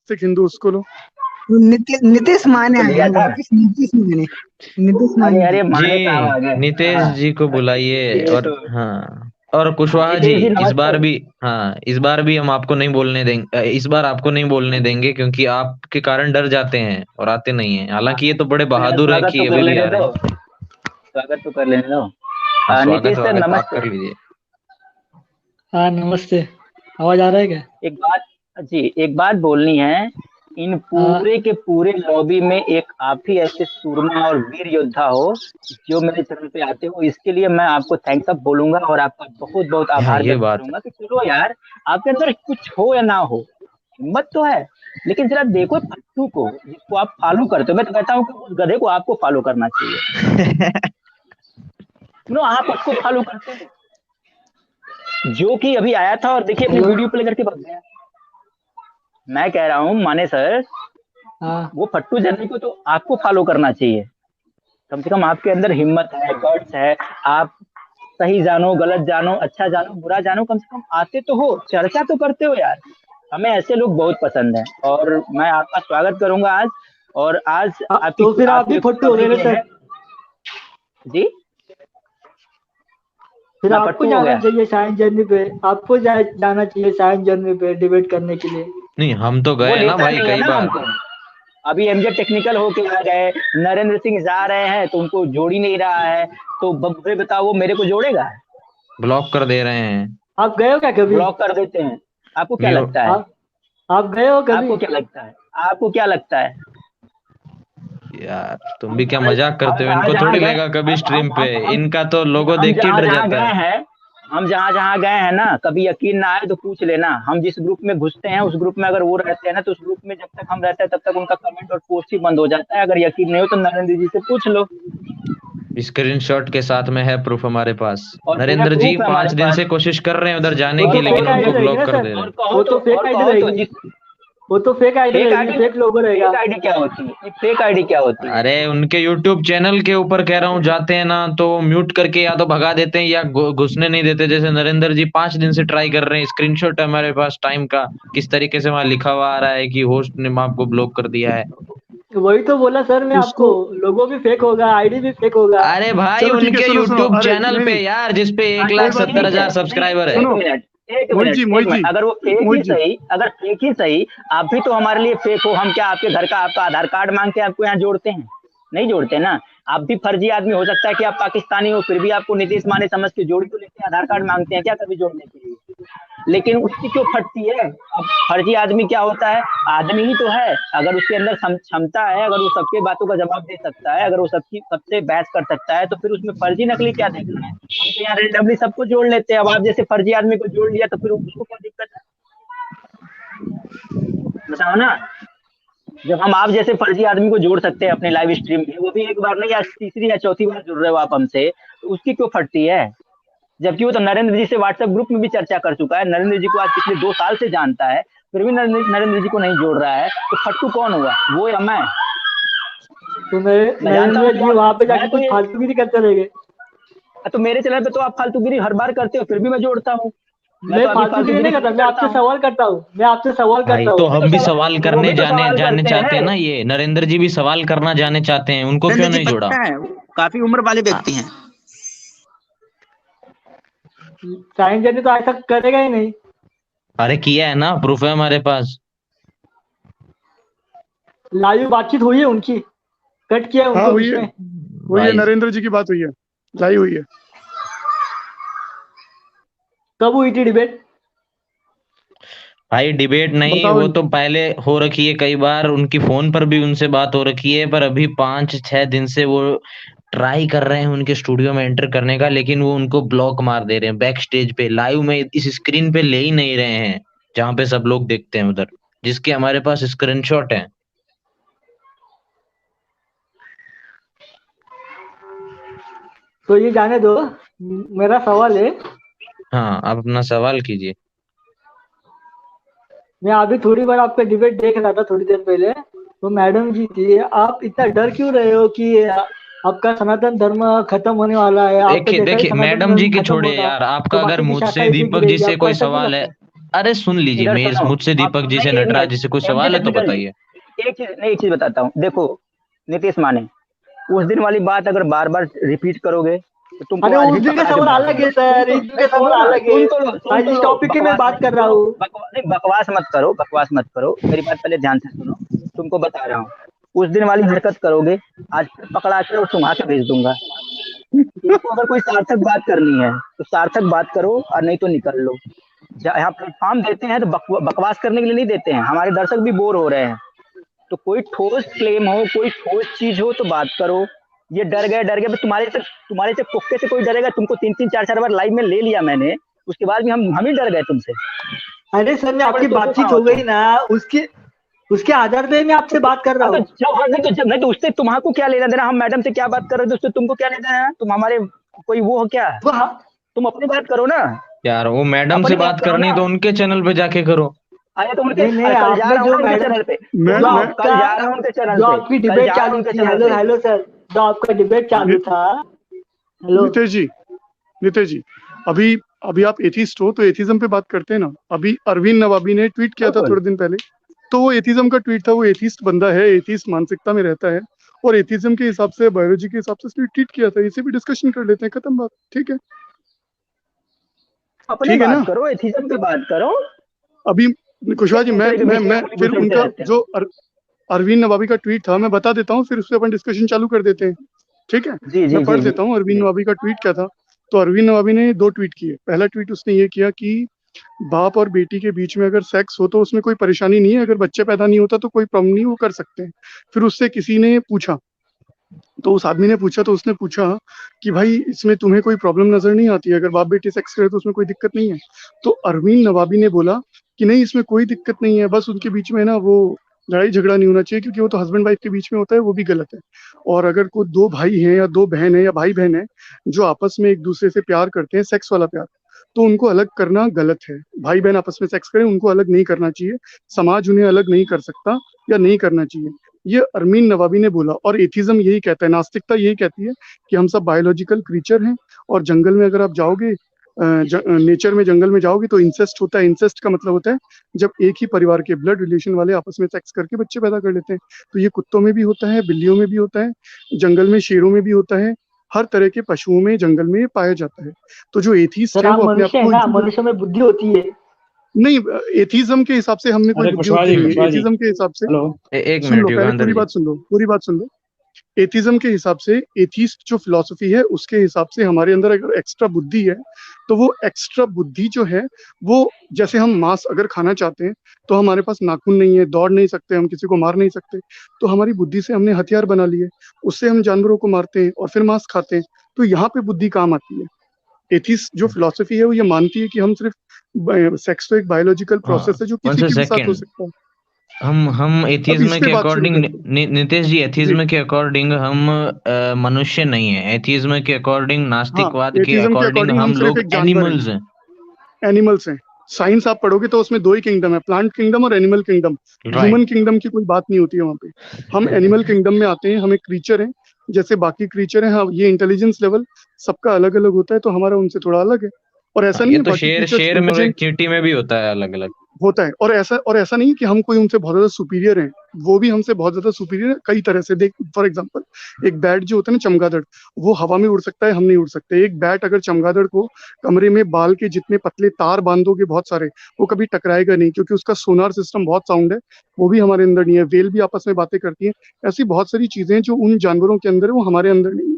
सिख हिंदू, उसको लो। नीतीश माने लिया हैं, था। नीतीश माने, नीतीश अरे माने। अरे माने साहब आ जी गए। नीतीश हाँ जी को बुलाइए। ये और तो। हाँ, और हाँ कुशवाहा जी, नीतीश जी इस बार नमस्ते। भी, हाँ इस बार भी हम आपको नहीं बोलने देंगे, इस बार आपको नहीं बोलने देंगे क्योंकि आपके कारण डर जाते हैं और आते नहीं हैं। हाँ, हालांकि ये तो बड़े पहले बहादुर हैं स्वागत कि तो कर अभी भी लेने आ रहे दो, हैं। स्वागत तो कर लेने दो। हाँ, स्वागत नीतीश सर स्वागत आप नमस्ते। कर लीजिए। हाँ नमस्ते। आवाज आ रहा है क्या? एक बात जी, एक बात बोलनी है। इन हाँ पूरे के पूरे लॉबी में एक आप ही ऐसे सूरमा और वीर योद्धा हो जो मेरे चैनल पे आते हो, इसके लिए मैं आपको थैंक्स अप बोलूंगा और आपका बहुत बहुत हाँ आभार ये व्यक्त बात है। करूंगा कि चलो यार, आपके अंदर कुछ हो या ना हो, हिम्मत तो है। लेकिन जरा देखो फट्टू को, जिसको आप फॉलो करते हो। मैं तो कहता हूँ कि उस गधे को आपको फॉलो करना चाहिए। नो, आप उसको फॉलो करते हो जो कि अभी आया था और देखिए अपनी हेलो। वीडियो प्ले करके भाग गया। मैं कह रहा हूँ माने सर, हाँ वो फट्टू जनरल को तो आपको फॉलो करना चाहिए। कम से कम आपके अंदर हिम्मत है, गट्स है। आप सही जानो, गलत जानो, अच्छा जानो, बुरा जानो, कम से कम आते तो हो, चर्चा तो करते हो यार। हमें ऐसे लोग बहुत पसंद हैं और मैं आपका स्वागत करूंगा आज। और आज आपकी तो फिर आप भी आपकी फट्टू हो खुशखबरी गए ये सर। है जी। फिर मैं आपको फट्टू हो जाना गया। चाहिए साइंस जर्नी पे, आपको जाना चाहिए साइंस जर्नी पे डिबेट करने के लिए। नहीं, हम तो वो गए ना लेता भाई नहीं है कई ना बार। हमको। अभी एमजे टेक्निकल होके आ गए, नरेंद्र सिंह जा रहे हैं तो उनको जोड़ ही नहीं रहा है। तो बब्बे बताओ, वो मेरे को जोड़ेगा? ब्लॉक कर दे रहे हैं। आप गए हो क्या कभी? ब्लॉक कर देते हैं। आपको क्या म्यूट। लगता है? आप गए हो कभी? आपको क्या लगता है? आपको क्या लगता है? यार तुम हम भी क्या मजाक करते हो, जहाँ इनको जहाँ थोड़ी गए, लेगा कभी स्ट्रीम पे, हम इनका तो लोगो हम देख के जहाँ डर जहाँ जाता गए है। हैं, हम जहाँ जहाँ गए हैं ना, कभी यकीन ना आए तो पूछ लेना। हम जिस ग्रुप में घुसते हैं, उस ग्रुप में अगर वो रहते हैं ना, तो उस ग्रुप में जब तक हम रहते हैं तब तक उनका कमेंट और पोस्ट ही बंद हो जाता है। अगर यकीन नहीं हो तो नरेंद्र जी से पूछ लो। स्क्रीनशॉट के साथ में है प्रूफ हमारे पास। और पूरा नरेंद्र जी प्रूफ है हमारे 5 दिन पास। से कोशिश कर रहे हैं उधर जाने वो की, तो और लेकिन फेक आईडी उनको रहेगी ब्लॉक ना कर सर, दे रहे और हैं। कहो तो, फेक और आईडी कहो तो रहेगी। जिस वो तो फेक आईडी फेक रहेगी, आईडी, फेक लोगो रहेगा। फेक आईडी क्या होती है? फेक आईडी क्या होती है? अरे उनके यूट्यूब चैनल के ऊपर कह रहा हूँ, जाते हैं ना तो म्यूट करके या तो भगा देते हैं या घुसने नहीं देते। जैसे नरेंद्र जी 5 दिन से ट्राई कर रहे हैं, स्क्रीनशॉट है हमारे पास टाइम का, किस तरीके से वहां लिखा हुआ आ रहा है कि होस्ट ने आपको ब्लॉक कर दिया है। वही तो बोला सर मैं आपको, उसको लोगो भी फेक होगा, आईडी भी फेक होगा। अरे भाई चलो ठीक है, उनके सुनो सुनो, यूट्यूब अरे चैनल नहीं पे नहीं, यार, जिसपे हाँ एक लाख एक बात सत्तर ठीक है, हजार नहीं सब्सक्राइबर है। एक सुनो। मिनट, एक मोहित मिनट, जी, एक मोहित मिनट। जी, अगर वो फेक ही मोहित जी, सही, अगर फेक ही सही, आप भी तो हमारे लिए फेक हो। हम क्या आपके घर का आपका आधार कार्ड मांग के आपको यहाँ जोड़ते हैं? नहीं जोड़ते ना। आप भी फर्जी आदमी हो सकता है कि आप पाकिस्तानी हो, फिर भी आपको नीतीश माने समझ के जोड़ी तो लेते हैं, आधार कार्ड मांगते हैं क्या कभी जोड़ने के लिए? लेकिन उसकी क्यों फटती है? अब फर्जी आदमी क्या होता है? आदमी ही तो है। अगर उसके अंदर क्षमता है, अगर वो सबके बातों का जवाब दे सकता है, अगर वो सबकी सबसे बहस कर सकता है, तो फिर उसमें फर्जी नकली क्या देखना है? हम तो यहाँ रेंडमली सबको जोड़ लेते हैं। अब आप जैसे फर्जी आदमी को जोड़ लिया तो फिर उसको क्या दिक्कत है? बताओ ना। जब हम आप जैसे फर्जी आदमी को जोड़ सकते हैं अपने लाइव स्ट्रीम में, वो भी एक बार नहीं, आज तीसरी या चौथी बार जुड़ रहे हो आप हमसे, तो उसकी क्यों फटती है? जबकि वो तो नरेंद्र जी से व्हाट्सएप ग्रुप में भी चर्चा कर चुका है, नरेंद्र जी को आज पिछले 2 साल से जानता है, फिर भी नरेंद्र जी को नहीं जोड़ रहा है। तो फट्टू कौन हुआ, वो या मैं? तो मैं जानता नरेंद्र हूँ कि जी वहां पे जाके मैं तो कुछ ये, फालतूगिरी करते रहेंगे। तो मेरे चैनल पे तो आप फालतूगिरी हर बार करते हो, फिर भी मैं जोड़ता हूँ। मैं मैं तो अभी फालतूगिरी फालतूगिरी नहीं फिर करता, भी मैं करता आपसे हूँ। सवाल करता हूँ, मैं आपसे सवाल भाई करता तो हूँ। हम भी सवाल वो करने भी तो जाने सवाल जाने करते चाहते हैं हैं। ना, ये नरेंद्र जी भी सवाल करना जाने चाहते हैं, उनको क्यों नरेंद्र जी नहीं जोड़ा? पता है काफी उम्र वाले हाँ, व्यक्ति हैं। साइंस जर्नी तो ऐसा करेगा ही नहीं। अरे किया है ना, प्रूफ है हमारे पास। लाइव बातचीत हुई है उनकी, कट किया है हाँ उनको हुई बीच है, में। हुई है, भाई नरेंद्र जी की बात हुई है, लाई हुई है। कब हुई थी डिबेट? भाई डिबेट नहीं, बताओ वो तो पहले हो रखी है कई बार, उनकी फोन पर भी उनसे बात हो रखी है, पर अभी 5-6 दिन से वो ट्राई कर रहे हैं उनके स्टूडियो में एंटर करने का, लेकिन वो उनको ब्लॉक मार दे रहे हैं बैक स्टेज पे, लाइव में इस स्क्रीन पे ले ही नहीं रहे हैं जहाँ पे सब लोग देखते हैं उधर, जिसके हमारे पास स्क्रीनशॉट है। तो ये जाने दो, मेरा सवाल है। हाँ, आप अपना सवाल कीजिए। मैं अभी थोड़ी बार आपका डिबेट देख रहा था थोड़ी देर पहले, तो मैडम जी थी, आप इतना डर क्यों रहे हो कि आपका सनातन धर्म खत्म होने वाला है? आपका देखिए जैसा ही देखिए, सनातन मैडम धर्म जी के खत्म छोड़िए होगा यार, तो आपका अगर बाकी की मुझसे शाखाएं भी दीपक जी गिरेगी, से आपको कोई ऐसा क्यों सवाल है, लगता है? अरे सुन लीजिए, इधर मैं सुनो, मुझसे आप दीपक जी से, नहीं, एक नटराज मिनट, जी से कोई एक सवाल है मिनट तो निकल बताइए। एक चीज बताता हूँ। देखो नीतीश माने, उस दिन वाली बात अगर बार बार रिपीट करोगे तो तुमको अरे आज उस भी दिन का पकड़ा के सवाल मार अलग दूंगा। है सर, इस दिन का सुनो सवाल ना, अलग है। सुन आज तो इस लो, टॉपिक की मैं बकवास बात नहीं, कर रहा सुनो, हूँ। नहीं, बकवास मत करो, बकवास मत करो, मेरी बात पहले ध्यान से सुनो। तुमको बता रहा हूँ, उस दिन वाली हरकत करोगे, आज फिर पकड़ा के और सुना के भेज दूंगा। तुमको अगर कोई सार्थक बात करनी है तो सार्थक बात करो, और नहीं तो निकल लो। यहाँ प्लेटफॉर्म देते हैं तो बकवास करने के लिए नहीं देते हैं, हमारे दर्शक भी बोर हो रहे हैं। तो कोई ठोस क्लेम हो, कोई ठोस चीज हो तो बात करो। ये डर गए, तुम्हारे से कुत्ते से कोई डरेगा? तुमको 3-3 4-4 बार लाइव में ले लिया मैंने, उसके बाद भी हम ही डर गए तुमसे। अरे सर, मैं इतने बड़े आपकी तोतू बातचीत कहाँ हो हो तुम? गई ना, उसके उसके आधार पे मैं आपसे बात कर रहा हाँ तो हूँ। जब हाँ, नहीं तो उससे तुम्हारा क्या लेना देना? हम मैडम से क्या बात कर रहे थे, उससे तुमको क्या लेना देना? तुम हमारे कोई वो हो क्या? वो हम तुम अपनी बात करो ना, यार वो मैडम से अपनी बात बात करो करनी ना। तो उनके चैनल पे जाके करो। अरे तो उनके, नहीं नहीं, अरे कल जा आपने रहा हूँ जो ना उनके मैडम, चैनल पे, मैं जो सुनो, मैं कल आपका, जा रहा हूँ उनके चैनल जो पे, आपकी कल डिबेट जा रहा हूँ चालू उनके थी, चैनल हेलो पे। हेलो सर, जो आपका डिबेट चालू नि- था, हेलो। नितेश जी, नितेश जी, अभी अभी आप एथिस्ट हो तो एथिज्म पे बात करते हैं ना। अभी अरविंद नवाबी ने ट्वीट किया था बिल्कुल। थोड़े दिन पहले, तो वो एथिज्म का ट्वीट था। वो एथिस्ट बंदा है, एथिस्ट मानसिकता में रहता है, और एथिज्म के हिसाब से, बायोलॉजी के हिसाब से उसने ट्वीट किया था। इसे भी डिस्कशन कर लेते हैं, खत्म बात। ठीक है, अपनी ठीक है बात ना। करो, एथिज्म पे बात करो। अभी क्या कुशवाहा जी, दूसरे के बीच में मैं उंगली फिर घुसेड़ते उनका रहते हो? जो अरविंद नवाबी का ट्वीट था मैं बता देता हूँ, फिर उस पर अपन डिस्कशन चालू कर देते हैं। ठीक है, जी मैं जी जी पढ़ जी देता हूँ अरविंद जी। नवाबी का ट्वीट क्या था। तो अरविंद नवाबी ने 2 ट्वीट किए। पहला ट्वीट उसने ये किया कि बाप और बेटी के बीच में अगर सेक्स हो तो उसमें कोई परेशानी नहीं है, अगर बच्चे पैदा नहीं होता तो कोई प्रॉब्लम नहीं, वो कर सकते हैं। फिर उससे किसी ने पूछा, तो उस आदमी ने पूछा, तो उसने पूछा कि भाई इसमें तुम्हें कोई प्रॉब्लम नजर नहीं आती है, अगर बाप बेटी सेक्स करे तो उसमें कोई दिक्कत नहीं है? तो अरविंद नवाबी ने बोला कि नहीं, इसमें कोई दिक्कत नहीं है, बस उनके बीच में ना वो लड़ाई झगड़ा नहीं होना चाहिए, क्योंकि वो तो हस्बैंड वाइफ के बीच में होता है, वो भी गलत है। और अगर कोई 2 भाई हैं या 2 बहन है या भाई बहन है जो आपस में एक दूसरे से प्यार करते हैं, सेक्स वाला प्यार, तो उनको अलग करना गलत है। भाई बहन आपस में सेक्स करें, उनको अलग नहीं करना चाहिए, समाज उन्हें अलग नहीं कर सकता या नहीं करना चाहिए। ये अरमीन नवाबी ने बोला। और एथिज्म यही कहता है, नास्तिकता यही कहती है कि हम सब बायोलॉजिकल क्रीचर हैं, और जंगल में अगर आप जाओगे, नेचर में, जंगल में जाओगे तो इंसेस्ट होता है। इंसेस्ट का मतलब होता है जब एक ही परिवार के ब्लड रिलेशन वाले आपस में सेक्स करके बच्चे पैदा कर लेते हैं। तो ये कुत्तों में भी होता है, बिल्लियों में भी होता है, जंगल में शेरों में भी होता है, हर तरह के पशुओं में जंगल में ये पाया जाता है। तो जो एथिस्ट सर है आप वो अपने आप मनुष्य है को ना, मनुष्य में बुद्धि होती है। नहीं, एथिज्म के हिसाब से हम में कोई अरे बुद्धि कुशवाहा होती जी, नहीं है। कुशवाहा जी, एथिज्म के हिसाब से, हेलो। एक सुन लो मिनट पहले, युगांधर पूरी जी। बात सुन लो, पूरी बात सुन लो। एथिज्म के हिसाब से, एथिस्ट जो फिलॉसफी है उसके हिसाब से, हमारे अंदर अगर एक्स्ट्रा बुद्धि है तो वो एक्स्ट्रा बुद्धि जो है वो, जैसे हम मांस अगर खाना चाहते हैं तो हमारे पास नाखून नहीं है, दौड़ नहीं सकते, हम किसी को मार नहीं सकते, तो हमारी बुद्धि से हमने हथियार बना लिए, उससे हम जानवरों को मारते हैं और फिर मांस खाते हैं। तो यहाँ पे बुद्धि काम आती है। एथिस्ट जो फिलॉसफी है वो ये मानती है कि हम सिर्फ, सेक्स तो एक बायोलॉजिकल प्रोसेस हाँ, है जो वन किसी से के भी साथ हो सेकंड। सकता है। हम अब इस एथिज्म पे के बात शुरू अकॉर्डिंग, करते हैं। नितेश जी, जी, एथिज्म के अकॉर्डिंग हम मनुष्य नहीं है। एथिज्म के अकॉर्डिंग, हाँ, नास्तिकवाद के एथिज्म के अकॉर्डिंग अकॉर्डिंग हम हम सिर्फ लोग एक जानवर हैं, एनिमल्स हैं। एनिमल्स हैं। साइंस आप पढ़ोगे तो उसमें 2 ही किंगडम है, प्लांट किंगडम और animal kingdom. Human right. Kingdom की कोई बात नहीं होती है वहाँ पे। हम एनिमल किंगडम में आते हैं, हम एक क्रीचर हैं जैसे बाकी क्रीचर हैं। हाँ, ये इंटेलिजेंस लेवल सबका अलग अलग होता है, तो हमारा उनसे थोड़ा अलग है। और ऐसा हाँ, नहीं ये है तो बाकी शेर, क्रीचर्स शेर में और एक इंटेलिजेंट चींटी में भी होता है अलग अलग। होता है। और ऐसा नहीं है कि हम कोई उनसे बहुत ज्यादा सुपीरियर हैं, वो भी हमसे बहुत ज्यादा सुपीरियर है कई तरह से। देख, फॉर एग्जांपल, एक बैट जो होता है ना, चमगादड़, वो हवा में उड़ सकता है, हम नहीं उड़ सकते। एक बैट अगर चमगादड़ को कमरे में बाल के जितने पतले तार बांधोगे बहुत सारे, वो कभी टकराएगा नहीं, क्योंकि उसका सोनार सिस्टम बहुत साउंड है। वो भी हमारे अंदर नहीं है। वेल भी आपस में बातें करती है। ऐसी बहुत सारी चीजें हैं जो उन जानवरों के अंदर है, वो हमारे अंदर नहीं है।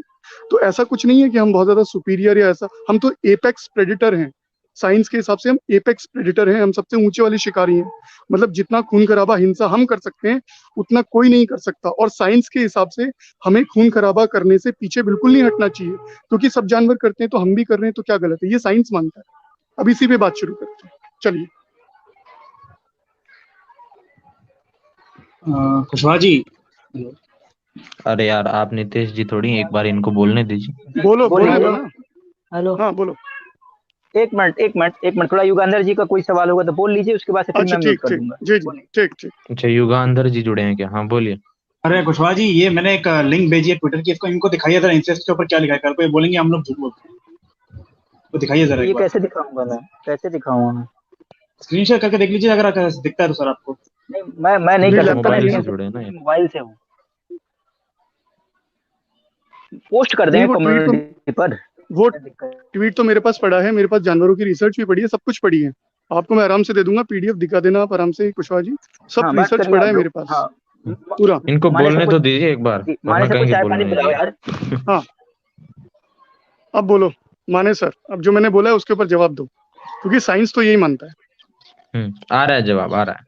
तो ऐसा कुछ नहीं है कि हम बहुत ज्यादा सुपीरियर या ऐसा, हम तो एपेक्स प्रेडिटर हैं। साइंस के हिसाब से हम एपेक्स प्रेडिटर हैं, हम सबसे ऊंचे वाले शिकारी हैं। मतलब जितना खून खराबा हिंसा हम कर सकते हैं उतना कोई नहीं कर सकता। और साइंस के हिसाब से हमें खून खराबा करने से पीछे बिल्कुल नहीं हटना चाहिए, क्योंकि सब जानवर करते हैं तो हम भी कर रहे हैं, तो क्या गलत है? ये साइंस मानता है। अब इसी पे बात शुरू करते हैं, चलिए। कुशवाहा जी, हेलो। अरे यार, आप नितेश जी थोड़ी, एक बार इनको बोलने दीजिए। बोलो बोलिए। बोलने दो हेलो ना। हेलो। हाँ बोलो। एक मिनट, एक मिनट, एक मिनट, थोड़ा युगांधर जी का कोई सवाल होगा तो बोल लीजिए, उसके बाद से फिर अच्छा, मैं म्यूट ठीक कर ठीक, दूंगा। जी जी, बोलिए। ठीक ठीक। अच्छा, युगांधर जी जुड़े हैं क्या? हाँ बोलिए। अरे कुशवाहा जी, ये मैंने एक लिंक भेजी है ट्विटर की, इसको इनको दिखाइए जरा, इंसेस्ट के ऊपर क्या लिखा है। कल को ये बोलेंगे हम लोग झूठ बोलते हैं, तो दिखाइए जरा ये एक बार। कैसे दिखाऊंगा मैं, कैसे दिखाऊंगा मैं? स्क्रीनशॉट करके देख लीजिए अगर दिखता है तो सर आपको। नहीं मैं नहीं नहीं, कर सकता, लैपटॉप मोबाइल नहीं से है। जुड़े ना ये। मोबाइल से हूँ। पोस्ट कर नहीं, देंगे वो ट्वीट तो कम्युनिटी पर। वो क्या दिक्कत है? ट्वीट तो मेरे पास पड़ा है, मेरे पास जानवरों की रिसर्च भी पड़ी है, सब कुछ पड़ी है। आपको मैं आराम से दे दूंगा, पीडीएफ दिखा देना आप आराम से कुशवाहा जी, सब हाँ बात रिसर्च करिए पड़ा आप है लोग। मेरे पास हाँ पूरा। इनको माने बोलने सबको तो दीजिए एक बार, जी, वरना माने सबको कहेंगे चाय बोलने पानी नहीं पिलाओ दिया। यार। हाँ, अब बोलो माने सर, अब जो मैंने बोला है उसके ऊपर जवाब दो, क्योंकि साइंस तो यही मानता है। आ रहा है जवाब, आ रहा है।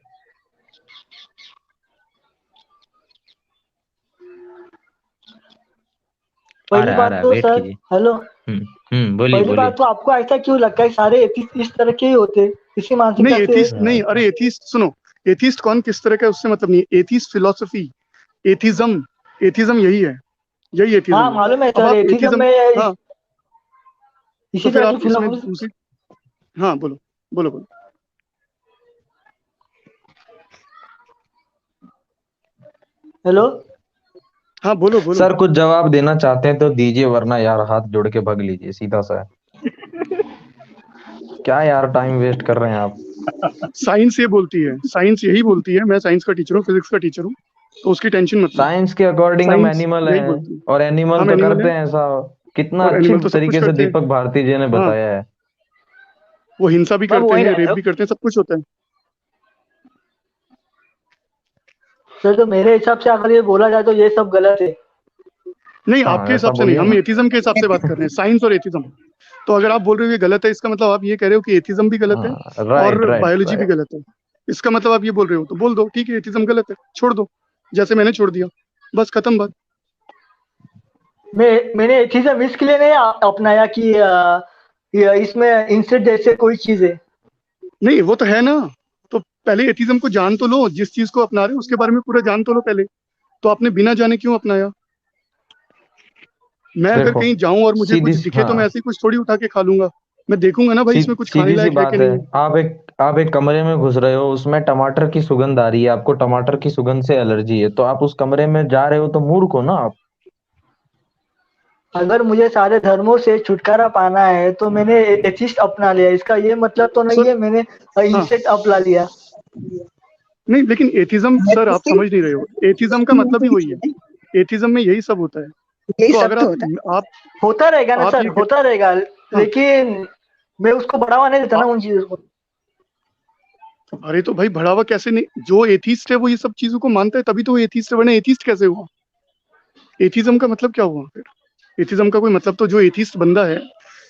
आ पहली रहा है, आ बात रहा है, तो वेट सर, कीजिए। हेलो, बोलिए पहली बोलिए। बात तो आपको ऐसा क्यों लगता है सारे एथिस्ट इस तरह के ही होते, इसी नहीं मानसिकता से? एथीस्ट नहीं, अरे एथीस्ट सुनो, एथीस्ट कौन किस तरह का है उससे मतलब नहीं, एथीस्ट फिलोसफी, एथिज्म, एथिज्म यही है, यही एथिज्म हाँ है। मालूम है अब सर, आप एथिज्म एथिज्म, में हाँ, तो इसी फिर तरह की आप इसमें फिलोसफी। दूसरी, हाँ बोलो बोलो बोलो। हेलो, हाँ बोलो बोलो। सर कुछ जवाब देना चाहते हैं तो दीजिए, वरना यार हाथ जोड़ के भग लीजिए सीधा सा। क्या यार टाइम वेस्ट कर रहे हैं आप। साइंस ये बोलती है, साइंस यही बोलती है, मैं साइंस का टीचर हूँ, फिजिक्स का टीचर हूँ, तो उसकी टेंशन मत लो। साइंस के अकॉर्डिंग हम साइंस एनिमल यही हैं, बोलती है, और एनिमल हम तो एनिमल करते है, हैं ऐसा। कितना और अच्छे एनिमल तो सब कुछ तरीके से करते हैं। दीपक भारती जी ने हाँ, बताया है। वो हिंसा भी बाबू करते वहीं हैं, रह रेप जाओ। भी करते हैं, सब कुछ होता है। सर तो मेरे हिसाब से अगर ये बोला जाए तो ये सब गलत है। नहीं हाँ आपके ऐसा हिसाब से नहीं, बोलिए हम ना। एथिज्म के हिसाब से बात कर रहे हैं, साइंस और एथिज्म। तो अगर आप बोल रहे हो ये गलत है, इसका मतलब आप ये कह रहे हो कि एथिज्म भी गलत है हाँ राइट और राइट बायोलॉजी भी राइट। गलत है। इसका मतलब आप ये बोल रहे हो, तो बोल दो ठीक है एथिज्म गलत है, छोड़ दो, जैसे मैंने छोड़ दिया, बस खत्म बात। मैंने एथिज्म इसके लिए नहीं अपनाया कि ये इसमें इंसेट जैसे कोई चीज है। नहीं वो तो है ना, तो पहले एथिज्म को जान तो लो, जिस चीज को अपना रहे हो उसके बारे में पूरा जान तो लो पहले। तो आपने बिना जाने क्यों अपनाया? मैं अगर देखो कहीं जाऊं और मुझे कुछ दिखे तो मैं हाँ, ऐसे ही कुछ थोड़ी उठा के खा लूंगा, मैं देखूंगा ना भाई इसमें कुछ खाने सीधी सी लायक है कि बात है। नहीं है। आप एक कमरे में घुस रहे हो, उसमें टमाटर की सुगंध आ रही है, आपको टमाटर की सुगंध से एलर्जी है, तो आप उस कमरे में जा रहे हो तो मूर्ख हो ना आप। अगर मुझे सारे धर्मों से छुटकारा पाना है तो मैंने एथिस्ट अपना लिया, इसका ये मतलब तो नहीं सर है मैंने हाँ, इंसेट अपना लिया। नहीं लेकिन एथिज्म सर आप समझ नहीं रहे हो, एथिज्म का मतलब ही वही है, एथिज्म में यही सब होता है। यही तो सब अगर तो होता है। आप होता रहेगा ना आप सर, ये होता रहेगा, हाँ, लेकिन मैं उसको बढ़ावा नहीं देता ना उन चीजों को। अरे तो भाई बढ़ावा कैसे नहीं, जो एथिस्ट है वो ये सब चीजों को मानता है तभी तो वो एथिस्ट है, वरना एथिस्ट कैसे हुआ? एथिज्म का मतलब क्या हुआ फिर? एथिज्म का कोई मतलब, तो जो एथिस्ट बंदा है,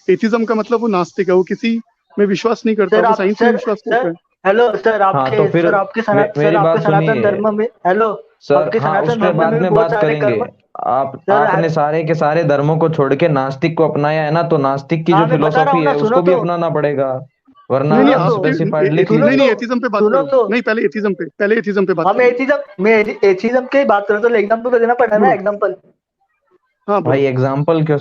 एथिज्म का मतलब वो नास्तिक है, वो किसी में विश्वास नहीं करता, सर वो आप साइंस में सर विश्वास करता सर है। हेलो सर, हाँ तो फिर सर मेरी आपके बात सनातन सुनिए धर्म में, हेलो, सर। आपके हाँ उस सनातन पे धर्म में बाद भी में बहुत बात सारे करेंगे। कर्म। सर आपने सारे के सारे धर्मों को छोड़ के नास्तिक को अपनाया है ना, तो नास्तिक की हाँ जो मैं बता रहा फिलोसॉफी हूँ ना, है सुनो उसको भी तो, अपनाना पड़ेगा, वरना नहीं नहीं सुनो आप तो, स्पेसिफाइड लिख सुनो नहीं लीजिए। नहीं तो, एथिज्म पे बात सुनो करो, तो। नहीं पहले एथिज्म पे, पहले एथिज्म पे बात हाँ करो। मैं एथिज्म की बात करूँ तो एग्जाम्पल तो देना पड़ेगा ना, बोलो, एग्जाम्पल। हाँ बोलो। भाई एग्जाम्पल क्यों?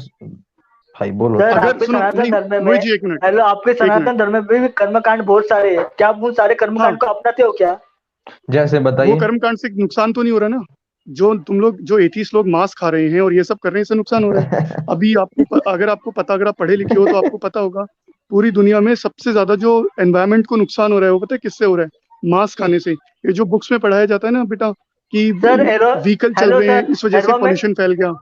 भाई बोलो। सर अगर आपके सुनो, सनातन नहीं धर्म में, मोहित जी एक मिनट, हेलो, आपके एक मिनट, सनातन धर्म में भी कर्मकांड बहुत सारे हैं, क्या आप उन सारे कर्मकांड हाँ, को अपनाते हो क्या? जैसे वो बताइए। कर्मकांड से नुकसान तो नहीं हो रहा ना, जो तुम लोग जो एथीस्ट लोग मांस खा रहे हैं और ये सब कर रहे हैं, इससे नुकसान हो रहा है। अभी अगर आपको पता, अगर आप पढ़े लिखे हो तो आपको पता होगा, पूरी दुनिया में सबसे ज्यादा जो एनवायरनमेंट को नुकसान हो रहा है वो पता है किससे हो रहा है? मांस खाने से। ये जो बुक्स में पढ़ाया जाता है ना बेटा कि सर व्हीकल चल हेलो रहे हैं सर, इस वजह से एनवायरमेंट, पॉल्यूशन फैल गया।